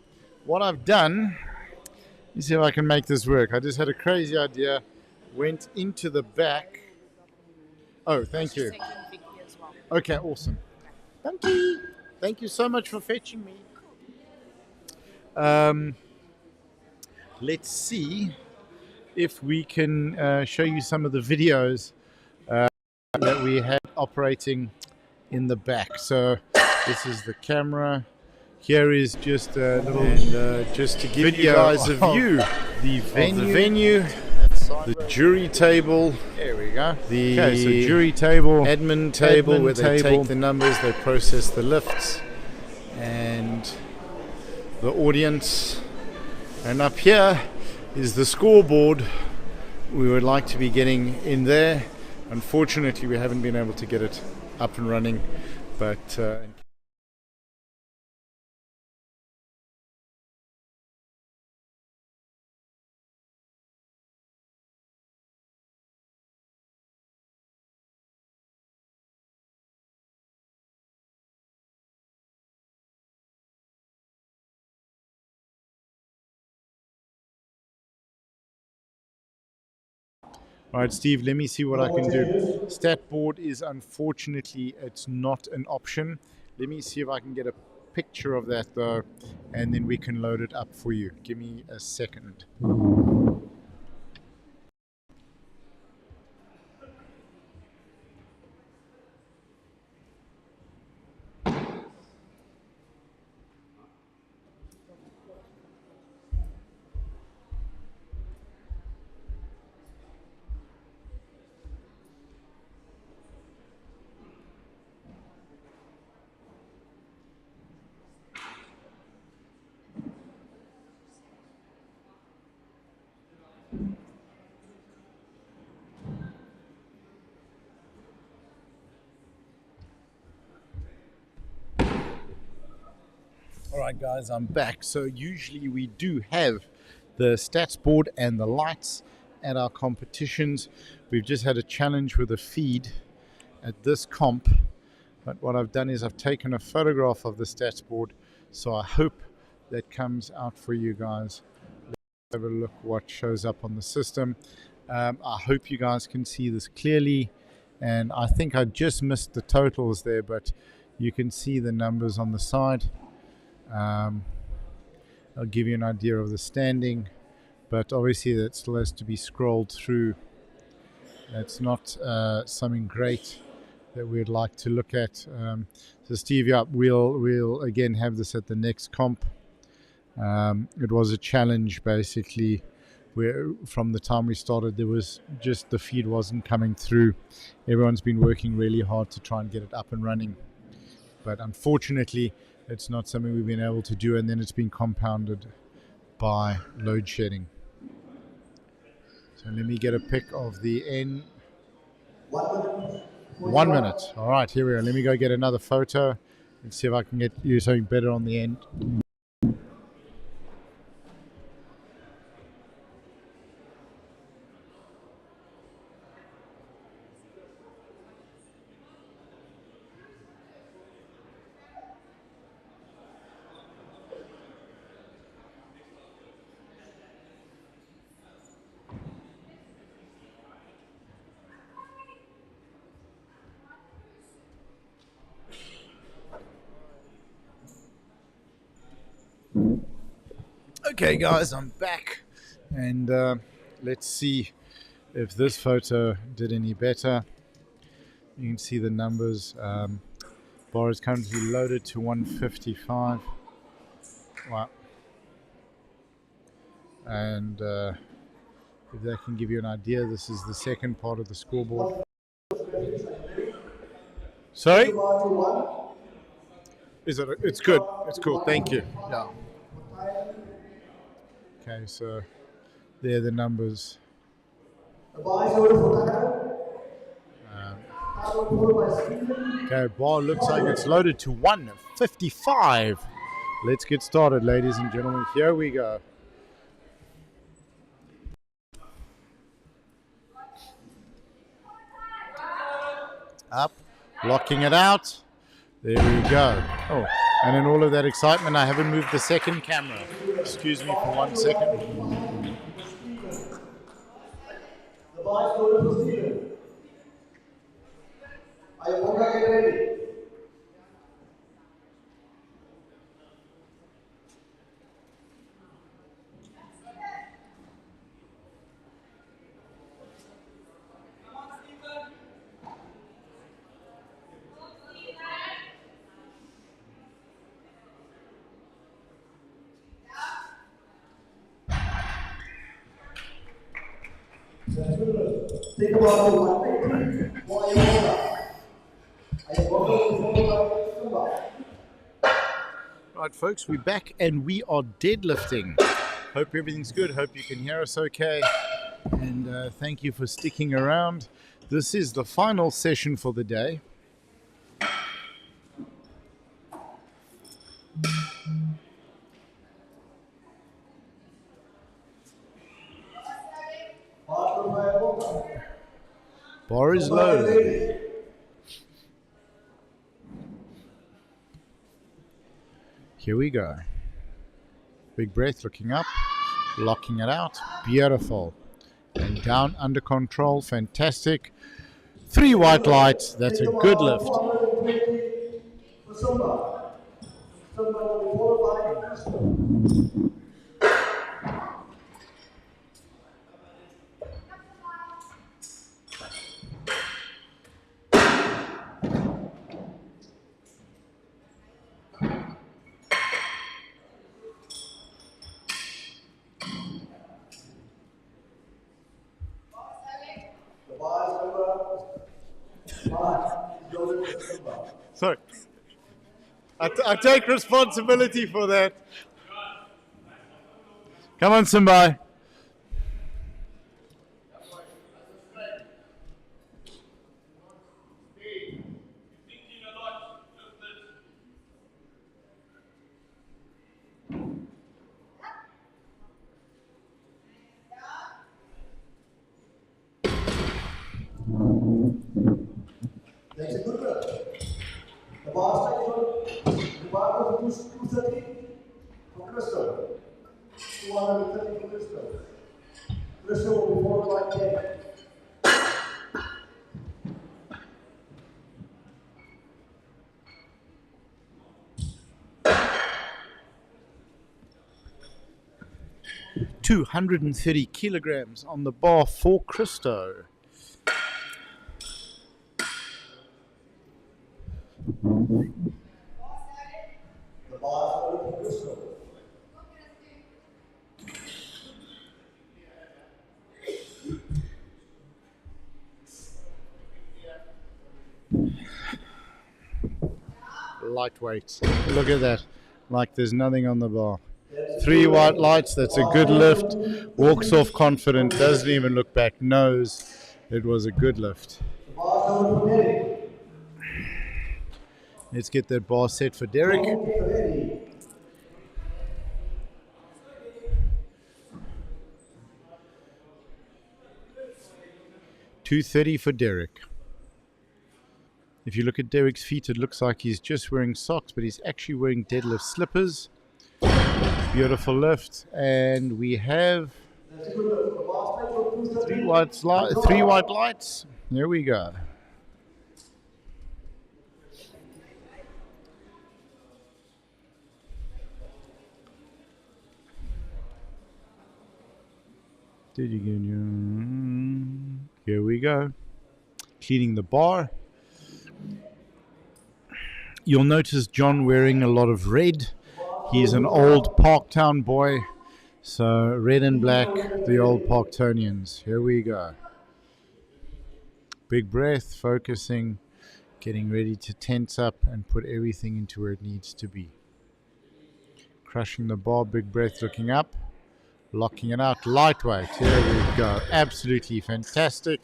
What I've done, let me see if I can make this work. I just had a crazy idea, went into the back. Oh, thank you. Okay, awesome. Thank you. Thank you so much for fetching me. Let's see if we can show you some of the videos that we had operating in the back. So this is the camera. Here is just a little, and just to give you guys a view, the venue, the jury table. There we go. The so jury table, admin table, where they take the numbers, they process the lifts, and the audience. And up here is the scoreboard. We would like to be getting in there. Unfortunately, we haven't been able to get it up and running, but all right, Steve, let me see what I can do. Stat board is unfortunately, it's not an option. Let me see if I can get a picture of that though, and then we can load it up for you. Give me a second. All right, guys, I'm back. So usually we do have the stats board and the lights at our competitions. We've just had a challenge with a feed at this comp, but what I've done is I've taken a photograph of the stats board, so I hope that comes out for you guys. Let's have a look what shows up on the system. I hope you guys can see this clearly, and I think I just missed the totals there, but you can see the numbers on the side. I'll give you an idea of the standing, but obviously that still has to be scrolled through. That's not something great that we'd like to look at. So Steve, yeah, we'll again have this at the next comp. It was a challenge basically, where from the time we started there was just the feed wasn't coming through. Everyone's been working really hard to try and get it up and running, but unfortunately it's not something we've been able to do, and then it's been compounded by load shedding. So let me get a pic of the end. 1 minute. All right, here we are. Let me go get another photo and see if I can get you something better on the end. Okay guys, I'm back, and let's see if this photo did any better. You can see the numbers. Bar is currently loaded to 155. Wow. And If that can give you an idea, this is the second part of the scoreboard. Sorry? Is it? It's good. It's cool. Thank you. Yeah. Okay, so there are the numbers. Okay, bar looks like it's loaded to 155. Let's get started, ladies and gentlemen. Here we go. Up, blocking it out. There we go. Oh, and in all of that excitement, I haven't moved the second camera. Excuse me for 1 second. The ball is loaded for Steven. Are you okay? Get ready. Think about the 180 while you hold up. Are you okay? Right, folks, we're back and we are deadlifting. Hope everything's good. Hope you can hear us okay. And thank you for sticking around. This is the final session for the day. Bar is low. Here we go. Big breath, looking up, locking it out. Beautiful. And down under control. Fantastic. 3 white lights. That's a good lift. 5. Sorry. I take responsibility for that. Come on, Simbai. That's a good one. The bar goes to 230 for Crystal. 230 for Crystal. Crystal will be followed by 10. $230 kilograms on the bar for Christo. The bar is for Crystal. Lightweight. Look at that. Like there's nothing on the bar. 3 white lights. That's a good lift. Walks off confident. Doesn't even look back. Knows it was a good lift. Let's get that bar set for Derek. $230 for Derek. If you look at Derek's feet, it looks like he's just wearing socks, but he's actually wearing deadlift slippers. Beautiful lift. And we have 3 white lights. There we go. Did you get your... Here we go. Cleaning the bar. You'll notice John wearing a lot of red. He's an old Parktown boy. So red and black, the old Parktonians. Here we go. Big breath, focusing, getting ready to tense up and put everything into where it needs to be. Crushing the bar, big breath, looking up, locking it out, lightweight. Here we go. Absolutely fantastic.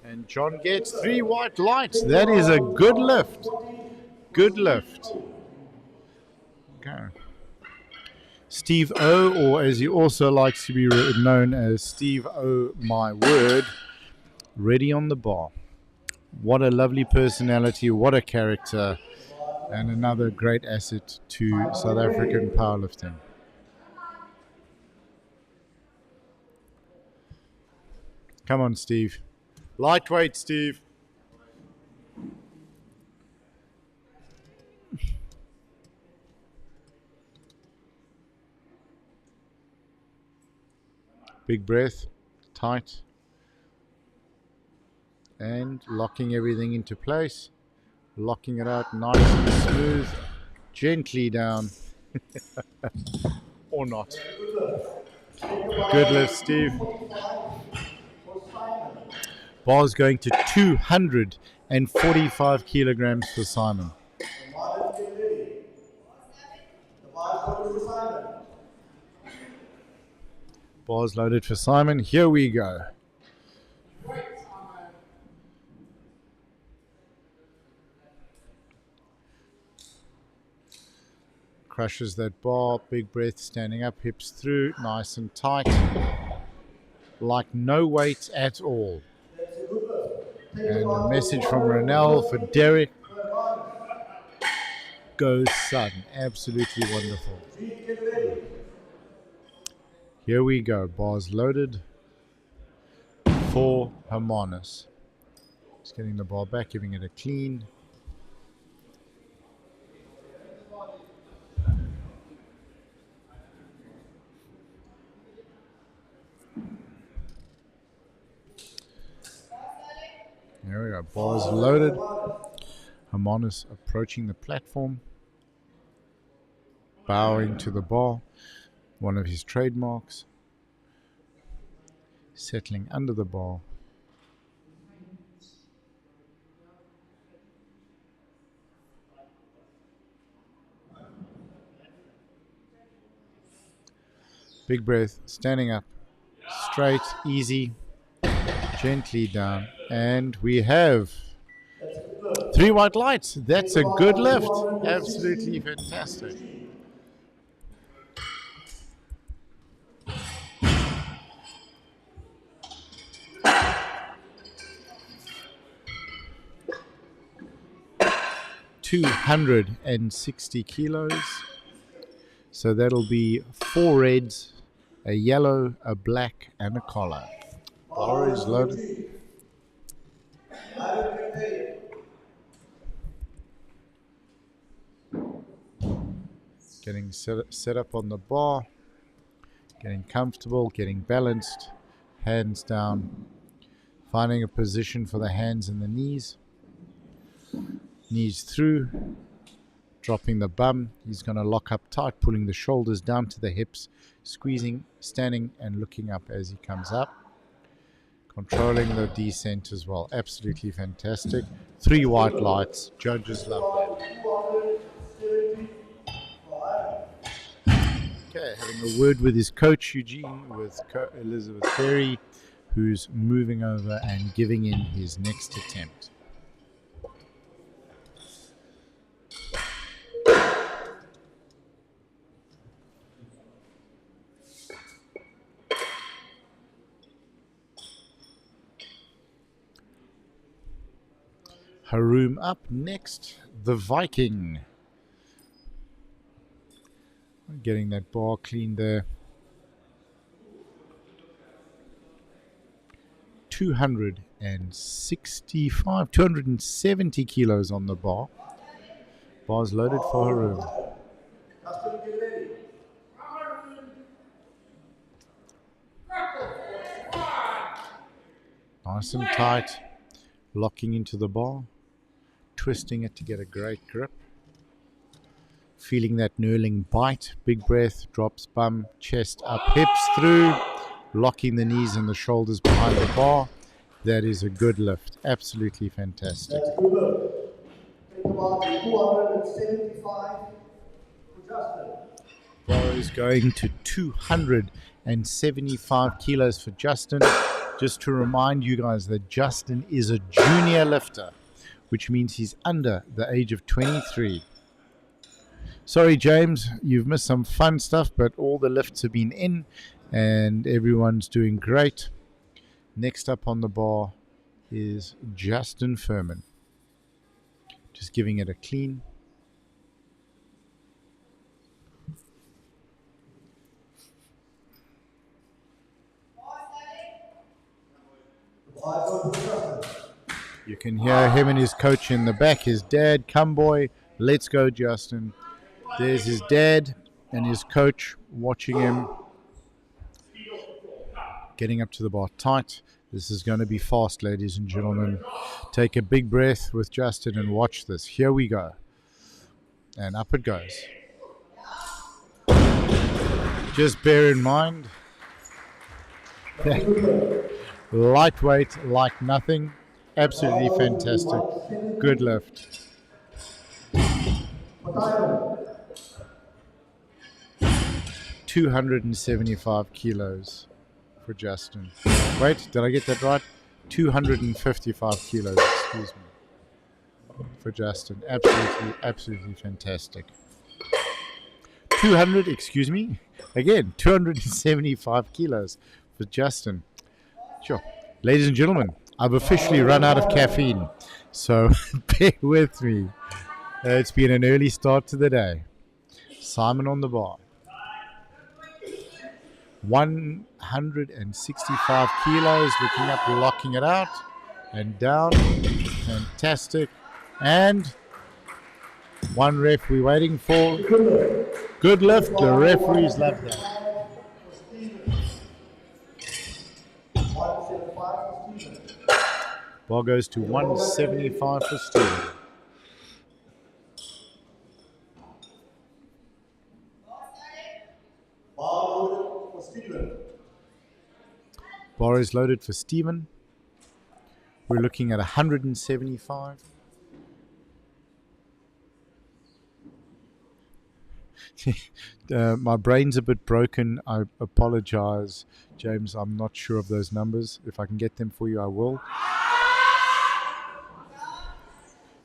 And John gets 3 white lights. That is a good lift. Good lift. Okay. Steve O, or as he also likes to be known as Steve O, my word, ready on the bar. What a lovely personality, what a character, and another great asset to South African powerlifting. Come on, Steve. Lightweight, Steve. Big breath, tight, and locking everything into place. Locking it out nice and smooth, gently down. Or not. Good lift, Steve. Bar's going to 245 kilograms for Simon. Bar's loaded for Simon. Here we go. Crushes that bar, big breath, standing up, hips through, nice and tight. Like no weight at all. And a message from Ronell for Derek. Go son, absolutely wonderful. Here we go, bars loaded for Hermanus. Just getting the bar back, giving it a clean. There we go, bars loaded. Hermanus approaching the platform. Bowing to the bar, one of his trademarks. Settling under the bar. Big breath, standing up, straight, easy, gently down, and we have 3 white lights. That's a good lift. Absolutely fantastic. $260 kilos. So that'll be 4 reds, a yellow, a black, and a collar. Bar is loaded. Getting set up on the bar, getting comfortable, getting balanced, hands down, finding a position for the hands and the knees. Knees through, dropping the bum. He's going to lock up tight, pulling the shoulders down to the hips, squeezing, standing and looking up as he comes up. Controlling the descent as well. Absolutely fantastic. 3 white lights. Judges love that. Okay, having a word with his coach, Eugene, with Elizabeth Perry, who's moving over and giving in his next attempt. Haroom up next, the Viking. Getting that bar clean there. 270 kilos on the bar. Bar's loaded for Haroom. Nice and tight, locking into the bar, twisting it to get a great grip. Feeling that knurling bite. Big breath, drops bum, chest up, hips through, locking the knees and the shoulders behind the bar. That is a good lift. Absolutely fantastic. That's good lift. Think about 275 for Justin. Bar is going to 275 kilos for Justin. Just to remind you guys that Justin is a junior lifter, which means he's under the age of 23. Sorry, James, you've missed some fun stuff, but all the lifts have been in and everyone's doing great. Next up on the bar is Justin Furman. Just giving it a clean. You can hear him and his coach in the back, his dad. Come boy, let's go, Justin. There's his dad and his coach watching him. Getting up to the bar tight. This is going to be fast, ladies and gentlemen. Take a big breath with Justin and watch this. Here we go. And up it goes. Just bear in mind, lightweight like nothing. Absolutely fantastic. Good lift. 275 kilos for Justin. Wait, did I get that right? 255 kilos, excuse me, for Justin. Absolutely fantastic. 275 kilos for Justin. Sure. Ladies and gentlemen, I've officially run out of caffeine, so bear with me. It's been an early start to the day. Simon on the bar. 165 kilos, looking up, locking it out, and down. Fantastic. And one ref we're waiting for. Good lift. The referees love that. Ball goes to 175 for Steven. Bar is loaded for Steven. We're looking at 175. My brain's a bit broken. I apologize, James. I'm not sure of those numbers. If I can get them for you, I will.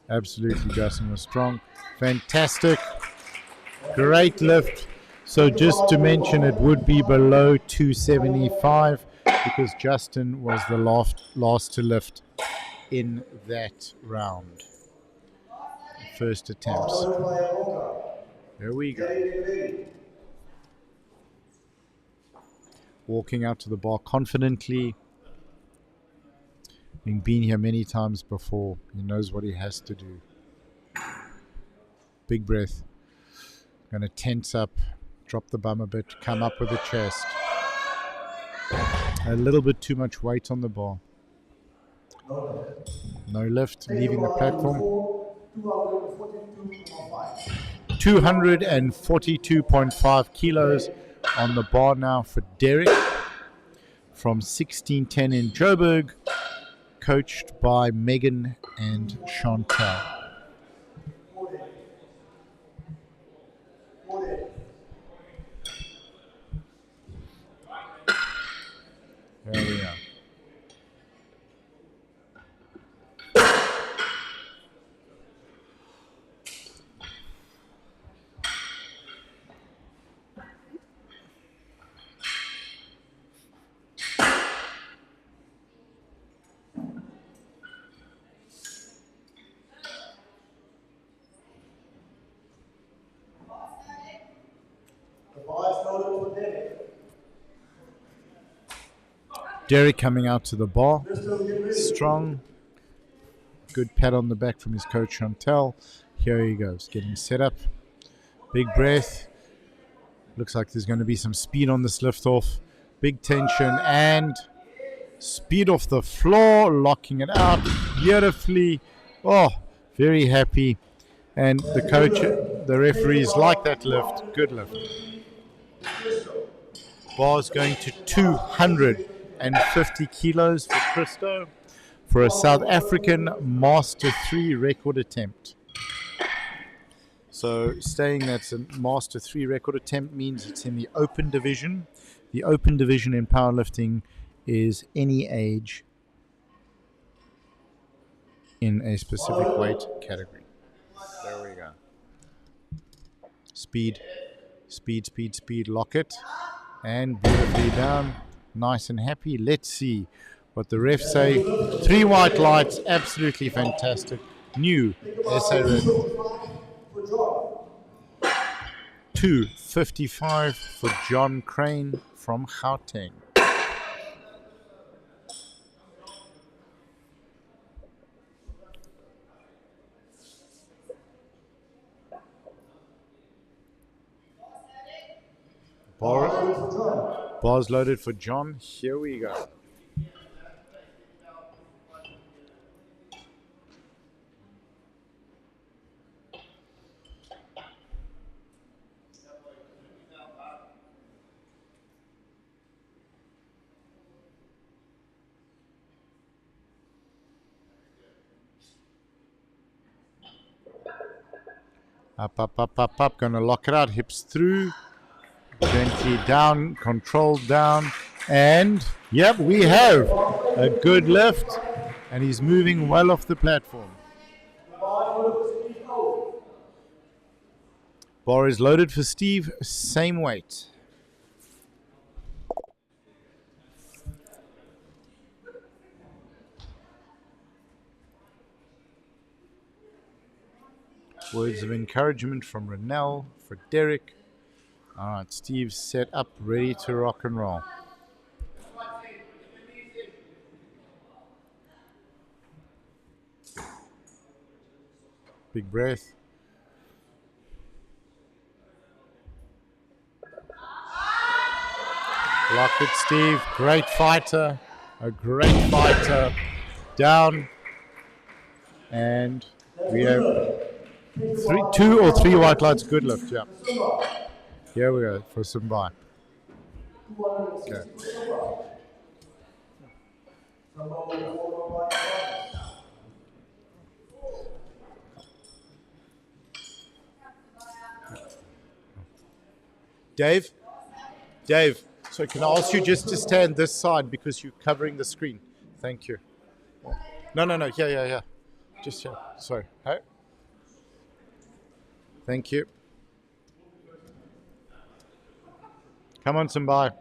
Absolutely, Justin was strong. Fantastic. Great lift. So just to mention, it would be below 275 because Justin was the last to lift in that round. First attempts. There we go. Walking out to the bar confidently. Having been here many times before, he knows what he has to do. Big breath. Going to tense up, drop the bum a bit, come up with the chest. A little bit too much weight on the bar. No lift, leaving the platform. 242.5 kilos on the bar now for Derek from 1610 in Joburg, coached by Megan and Chantal. There we are. Derek coming out to the bar, strong, good pat on the back from his coach Chantal. Here he goes, getting set up, big breath. Looks like there's going to be some speed on this lift off, big tension and speed off the floor, locking it out beautifully. Oh, very happy. And the the referees like that lift. Good lift. Bar's going to 250 kilos for Christo for a South African Master 3 record attempt. So staying that's a Master 3 record attempt means it's in the open division. The open division in powerlifting is any age in a specific weight category. There we go. Speed, speed, speed, speed, lock it. And beautifully down, nice and happy. Let's see what the refs say. 3 white lights, absolutely fantastic. New SA record. 2:55 for John Crane from Gauteng. Bars loaded for John. Here we go. Up, up, up, up, up. Going to lock it out. Hips through. Gently down, controlled down, and yep, we have a good lift, and he's moving well off the platform. Bar is loaded for Steve, same weight. Words of encouragement from Renell for Derek. All right, Steve's set up, ready to rock and roll. Big breath. Lock it, Steve. Great fighter. A great fighter. Down. And we have 2 or 3 white lights. Good lift, yeah. Here we go for some buy. Okay. Dave, so can I ask you just to stand this side because you're covering the screen? Thank you. No, yeah. Just here. Sorry. Hey. Thank you. Come on, Simbai.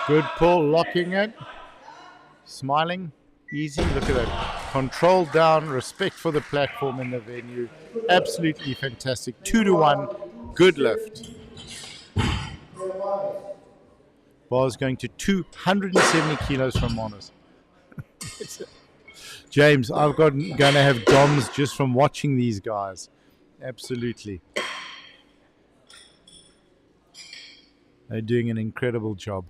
Good pull, locking it. Smiling, easy. Look at that. Control down, respect for the platform in the venue. Absolutely fantastic. 2-1, good lift. Bar's going to 270 kilos from Monas. James, going to have DOMs just from watching these guys. Absolutely. They're doing an incredible job.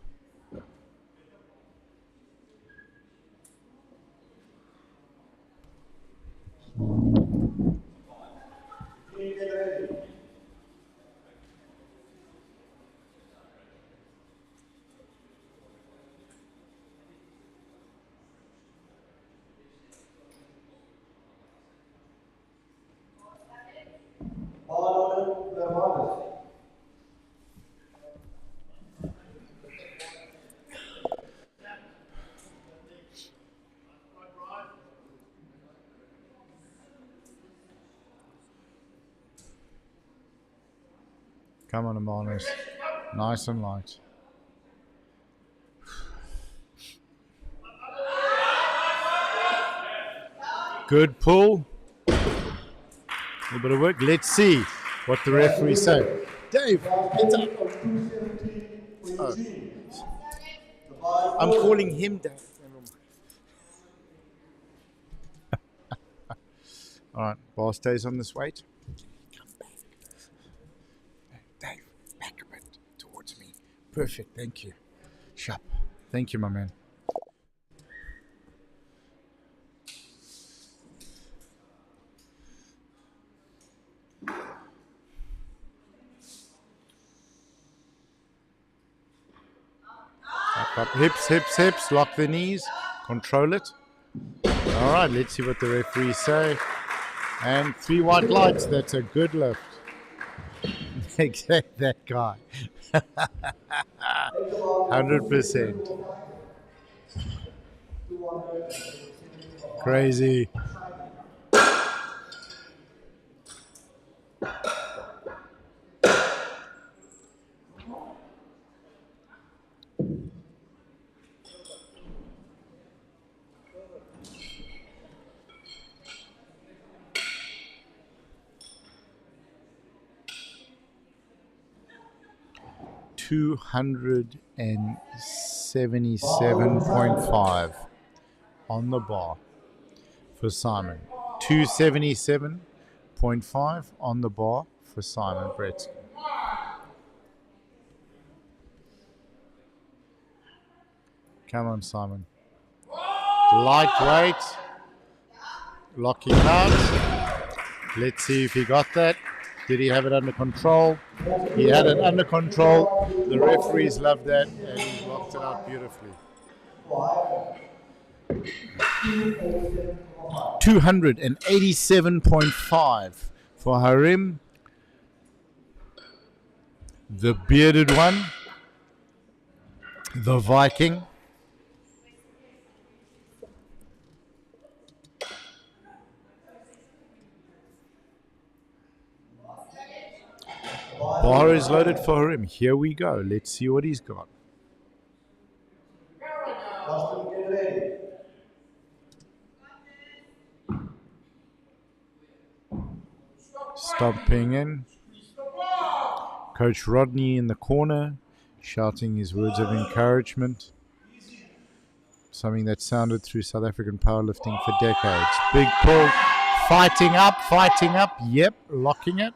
Come on, Amonis. Nice and light. Good pull. A little bit of work. Let's see what the referee say. Dave, hands up. Oh. I'm calling him Dave. All right, bar stays on this weight. Perfect. Thank you. Sharp. Thank you, my man. Up, hips, hips, hips. Lock the knees. Control it. All right, let's see what the referees say. And 3 white lights. That's a good lift. Exact that guy. 100%. Crazy. $277.5 on the bar for Simon. 277.5 on the bar for Simon Brett. Come on, Simon. Lightweight. Locking out. Let's see if he got that. Did he have it under control? He had it under control. The referees loved that, and he locked it out beautifully. 287.5 for Harim, the bearded one, the Viking. Bar is loaded for him. Here we go. Let's see what he's got. Stomping in. Coach Rodney in the corner, shouting his words of encouragement. Something that sounded through South African powerlifting for decades. Big pull. Fighting up. Yep, locking it.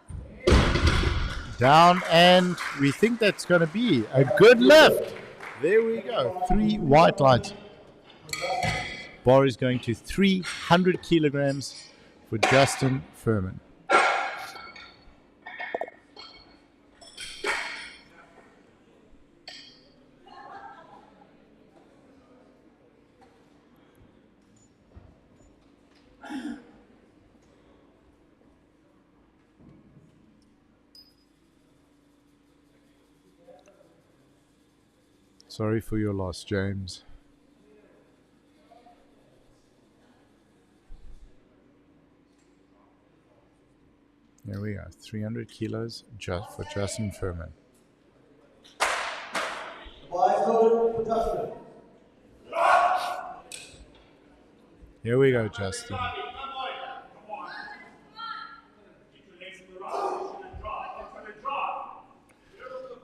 Down, and we think that's going to be a good lift. There we go. 3 white lights. Bar is going to 300 kilograms for Justin Furman. Sorry for your loss, James. There we go. 300 kilos just for Justin Furman. Here we go, Justin.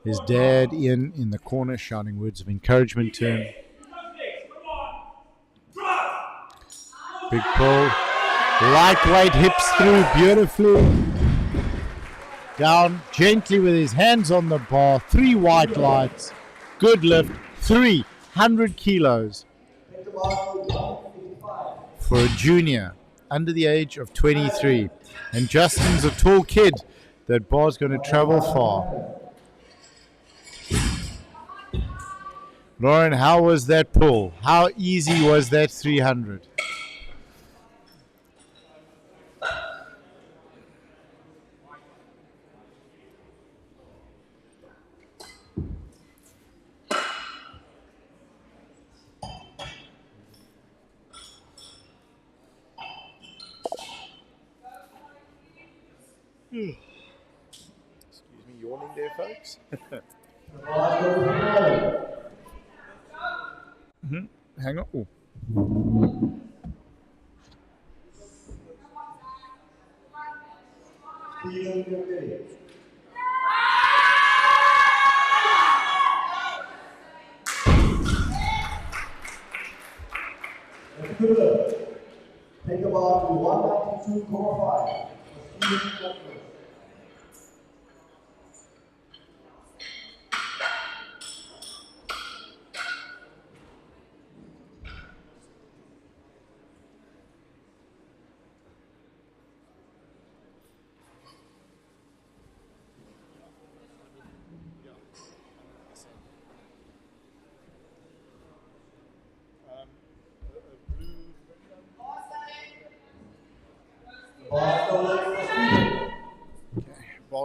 His dad in the corner shouting words of encouragement to him. Big pull. Lightweight hips through beautifully. Down gently with his hands on the bar. 3 white lights. Good lift. 300 kilos. For a junior under the age of 23. And Justin's a tall kid. That bar's going to travel far. Lauren, how was that pull? How easy was that 300? Excuse me, yawning there, folks. Hang on. Ooh. Take about 192.5.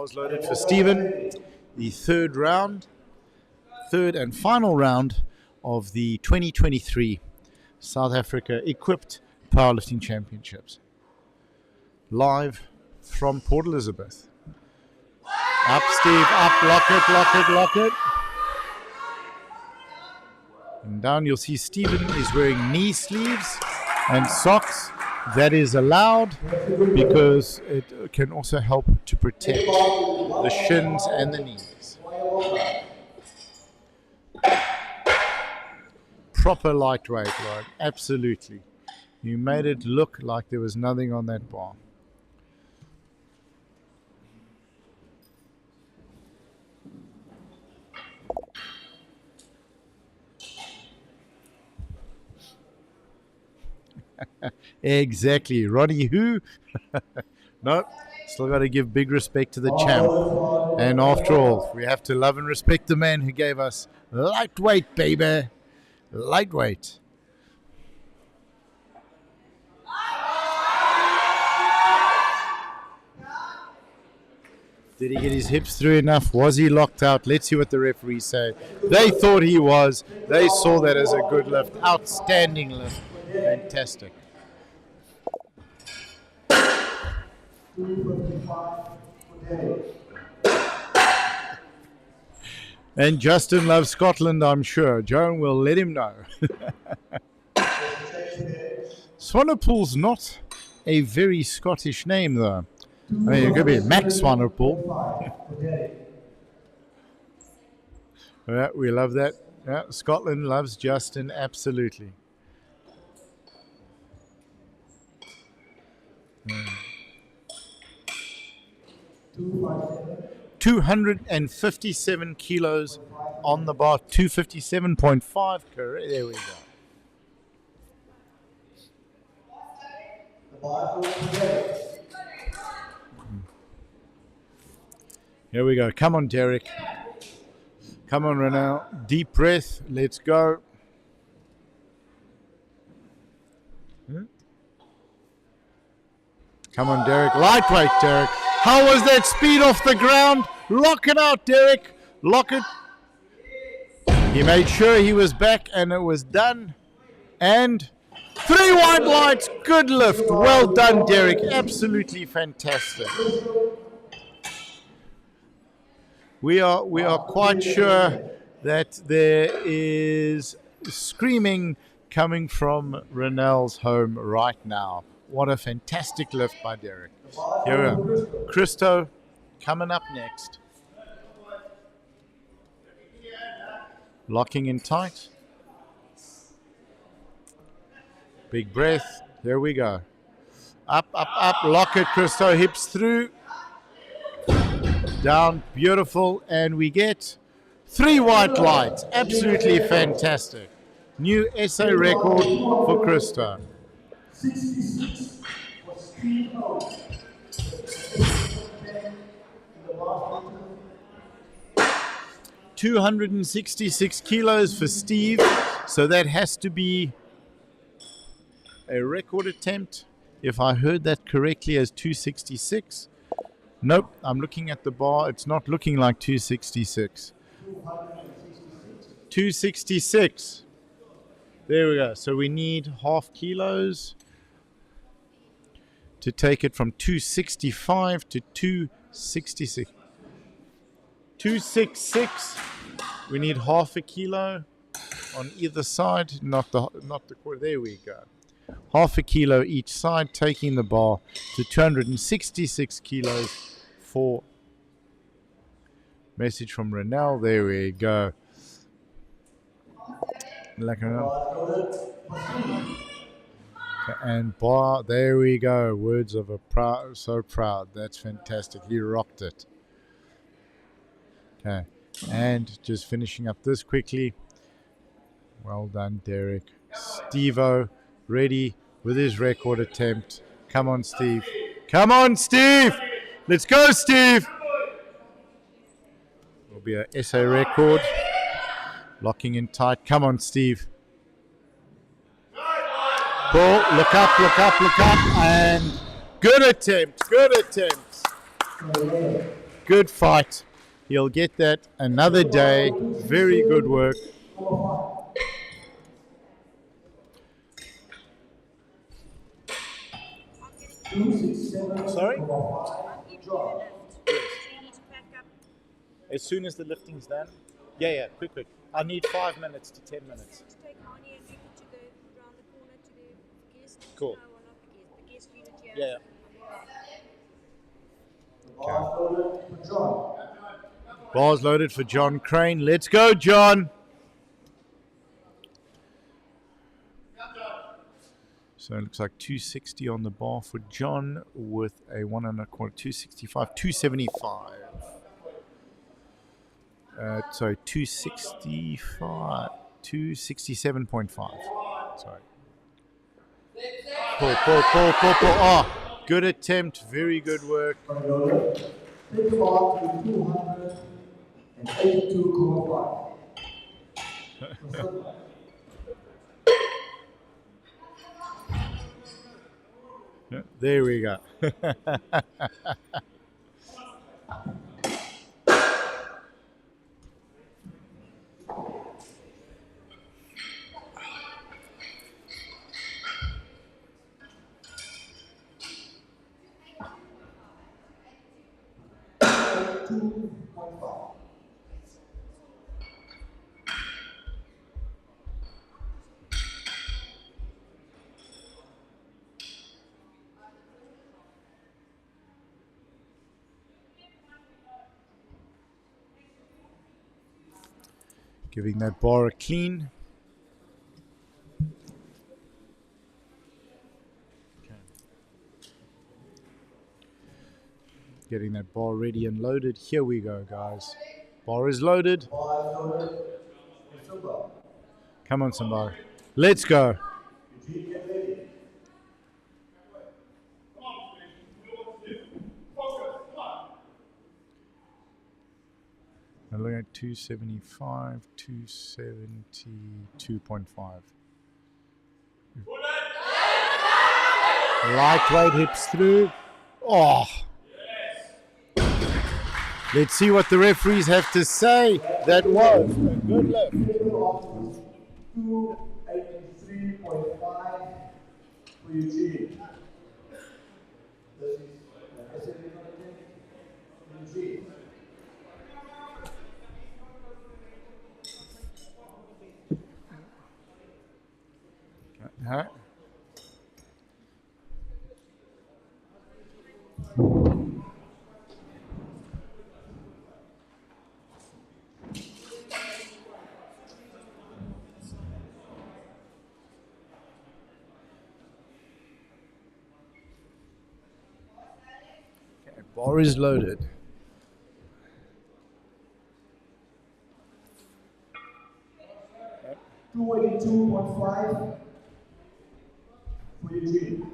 bars loaded for Stephen. The third and final round of the 2023 South Africa Equipped Powerlifting Championships. Live from Port Elizabeth. Up, Steve, up, lock it. And down you'll see Stephen is wearing knee sleeves and socks. That is allowed because it can also help to protect the shins and the knees. Proper lightweight, Lauren. Absolutely. You made it look like there was nothing on that bar. Exactly. Ronnie who? No, still got to give big respect to the champ. And after all, we have to love and respect the man who gave us lightweight, baby. Lightweight. Did he get his hips through enough? Was he locked out? Let's see what the referees say. They thought he was. They saw that as a good lift. Outstanding lift. Fantastic. And Justin loves Scotland, I'm sure. Joan will let him know. Swanepoel's not a very Scottish name, though. I mean, it could be Max Swanepoel. Yeah, we love that. Yeah, Scotland loves Justin, absolutely. 257 kilos on the bar. 257.5. Correct. There we go. Here we go. Come on, Derek. Come on, Renal. Deep breath. Let's go. Come on, Derek. Lightweight, Derek. How was that speed off the ground? Lock it out, Derek. Lock it. He made sure he was back and it was done. And 3 white lights. Good lift. Well done, Derek. Absolutely fantastic. We are quite sure that there is screaming coming from Renel's home right now. What a fantastic lift by Derek. Here we go. Christo coming up next. Locking in tight. Big breath. Here we go. Up, up, up. Lock it, Christo. Hips through. Down. Beautiful. And we get 3 white lights. Absolutely fantastic. New SA record for Christo. 66 was 3-0. 266 kilos for Steve, so that has to be a record attempt, if I heard that correctly, as 266. Nope, I'm looking at the bar. It's not looking like 266. 266. There we go. So we need half kilos to take it from 265 to 266. 266. We need half a kilo on either side, not the quarter. There we go. Half a kilo each side, taking the bar to 266 kilos for message from Renal. There we go. And bar, there we go. Words of a proud, so proud. That's fantastic. He rocked it. Okay, and just finishing up this quickly. Well done, Derek. Steve-O, ready with his record attempt. Come on, Steve. Come on, Steve. Let's go, Steve. Will be a SA record. Locking in tight. Come on, Steve. Ball, look up, look up, look up. And good attempt, good attempt. Good fight. He'll get that another day. Very good work. Sorry? As soon as the lifting's done? Yeah, quick. I need 5 minutes to 10 minutes. Cool. Yeah. Bars loaded for John Crane. Let's go, John. So it looks like 260 on the bar for John with a 1.25, 265, 275. Sorry, 265, 267.5. Sorry. Pull. Oh, good attempt. Very good work. Think about 282.5. There we go. Giving that bar a clean. Okay. Getting that bar ready and loaded. Here we go, guys. Bar is loaded. Come on, Sambar. Let's go. I'm looking at 275, 272.5. Lightweight hips through. Oh. Let's see what the referees have to say. That was a good lift. 283.5 for Eugene. This is, like I said, Eugene. Huh? Okay, bar is loaded. Okay. 282.5 for Eugene.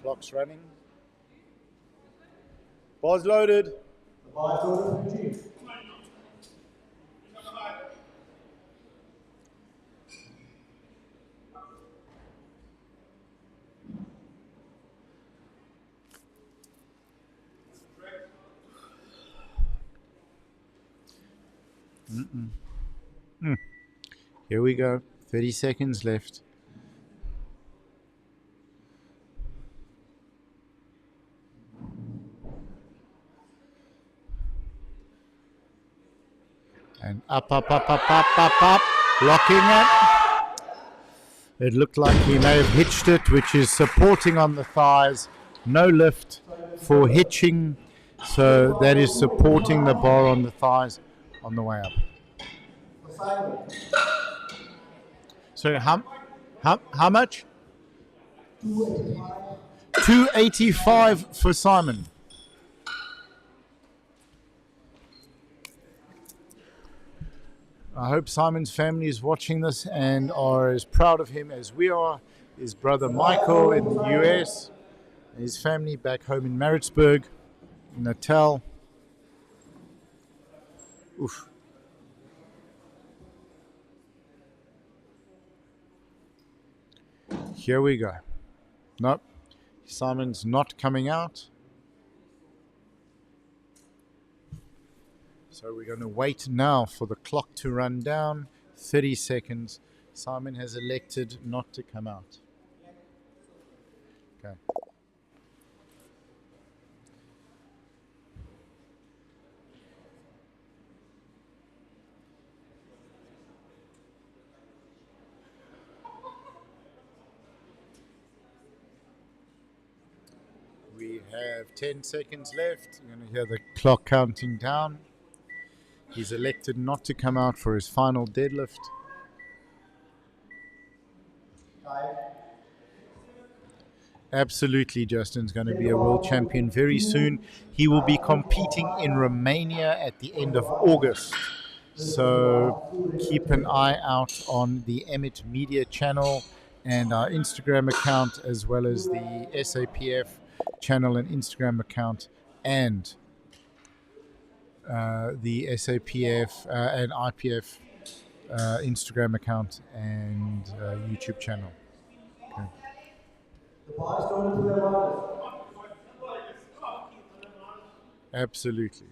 Clock's running. Bar's loaded. The bar is loaded for Eugene. Here we go. 30 seconds left. And up. Locking it. It looked like he may have hitched it, which is supporting on the thighs. No lift for hitching. So that is supporting the bar on the thighs on the way up. So how much? 285 for Simon. I hope Simon's family is watching this and are as proud of him as we are. His brother Michael in the US, and his family back home in Maritzburg, in Natal. Oof. Here we go. Nope. Simon's not coming out. So we're going to wait now for the clock to run down. 30 seconds. Simon has elected not to come out. Okay. We have 10 seconds left. You're going to hear the clock counting down. He's elected not to come out for his final deadlift. Absolutely, Justin's going to be a world champion very soon. He will be competing in Romania at the end of August. So keep an eye out on the Emmett Media channel and our Instagram account, as well as the SAPF channel and Instagram account, and the SAPF and IPF Instagram account and YouTube channel. Okay. Absolutely.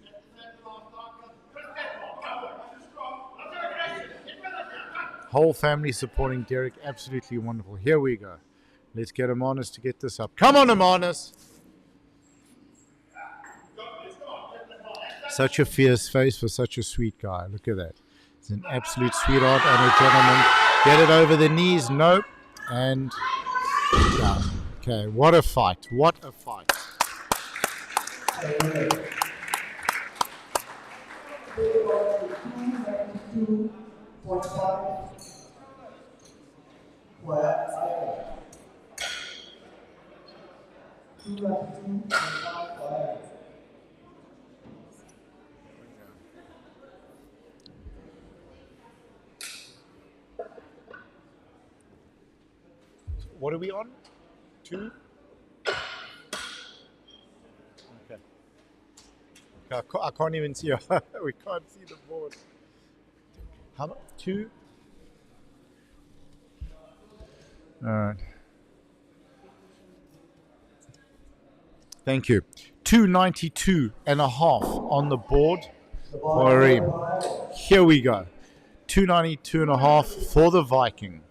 Whole family supporting Derek. Absolutely wonderful. Here we go. Let's get Amanus to get this up. Come on, Amanus. Such a fierce face for such a sweet guy. Look at that. He's an absolute sweetheart and a gentleman. Get it over the knees. Nope. And down. Okay, what a fight. What a fight. What are we on? 2? Okay. I can't even see. We can't see the board. How much? 2? All right. Thank you. 292 and a half on the board for Reem. Here we go. 292 and a half for the Viking.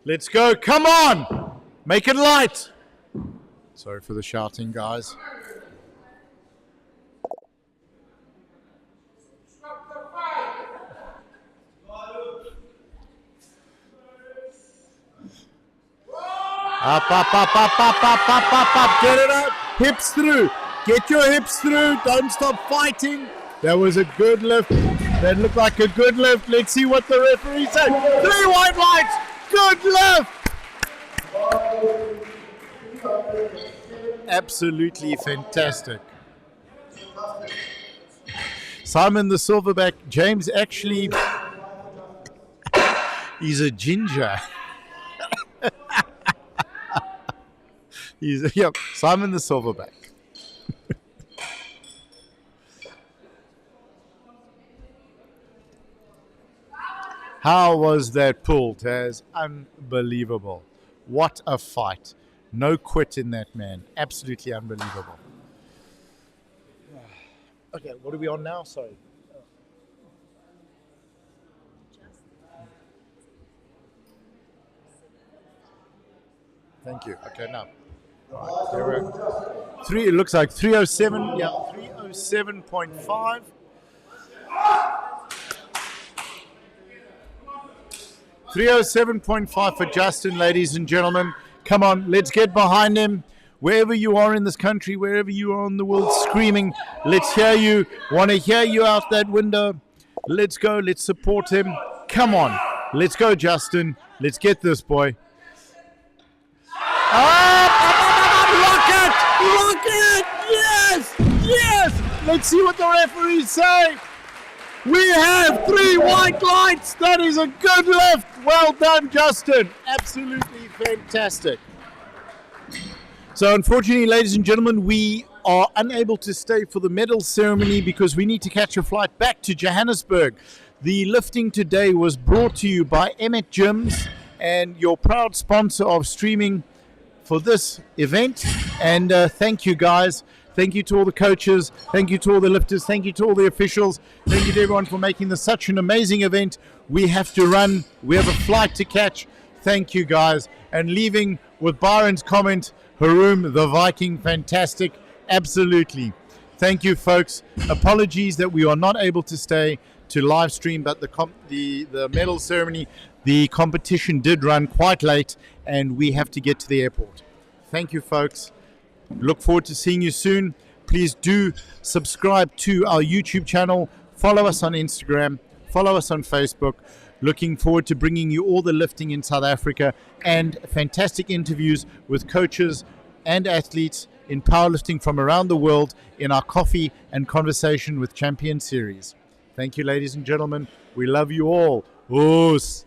Let's go. Come on. Make it light. Sorry for the shouting, guys. Up, up, up, up, up, up, up, up, up. Get it up. Hips through. Get your hips through. Don't stop fighting. That was a good lift. That looked like a good lift. Let's see what the referee said. 3 white lights. Good lift. Absolutely fantastic. Simon the Silverback. James actually, he's a ginger. Yep, Simon the Silverback. How was that pull, Taz? Unbelievable. What a fight. No quit in that man. Absolutely unbelievable. Okay, what are we on now? Sorry. Thank you. Okay, now. Right, there we go. It looks like 307. Yeah, 307.5. 307.5 for Justin, ladies and gentlemen. Come on, let's get behind him. Wherever you are in this country, wherever you are in the world, screaming, let's hear you. Want to hear you out that window. Let's go. Let's support him. Come on. Let's go, Justin. Let's get this boy. Lock it! Yes! Yes! Let's see what the referees say. We have 3 white lights. That is a good lift. Well done, Justin. Absolutely fantastic. So unfortunately, ladies and gentlemen, we are unable to stay for the medal ceremony because we need to catch a flight back to Johannesburg. The lifting today was brought to you by Emmett Gyms and your proud sponsor of streaming for this event. And thank you, guys. Thank you to all the coaches. Thank you to all the lifters. Thank you to all the officials. Thank you to everyone for making this such an amazing event. We have to run. We have a flight to catch. Thank you, guys. And leaving with Byron's comment, Haroom, the Viking, fantastic. Absolutely. Thank you, folks. Apologies that we are not able to stay to live stream, but the medal ceremony, the competition did run quite late, and we have to get to the airport. Thank you, folks. Look forward to seeing you soon. Please do subscribe to our YouTube channel. Follow us on Instagram. Follow us on Facebook. Looking forward to bringing you all the lifting in South Africa and fantastic interviews with coaches and athletes in powerlifting from around the world in our Coffee and Conversation with Champions series. Thank you, ladies and gentlemen. We love you all. Oos.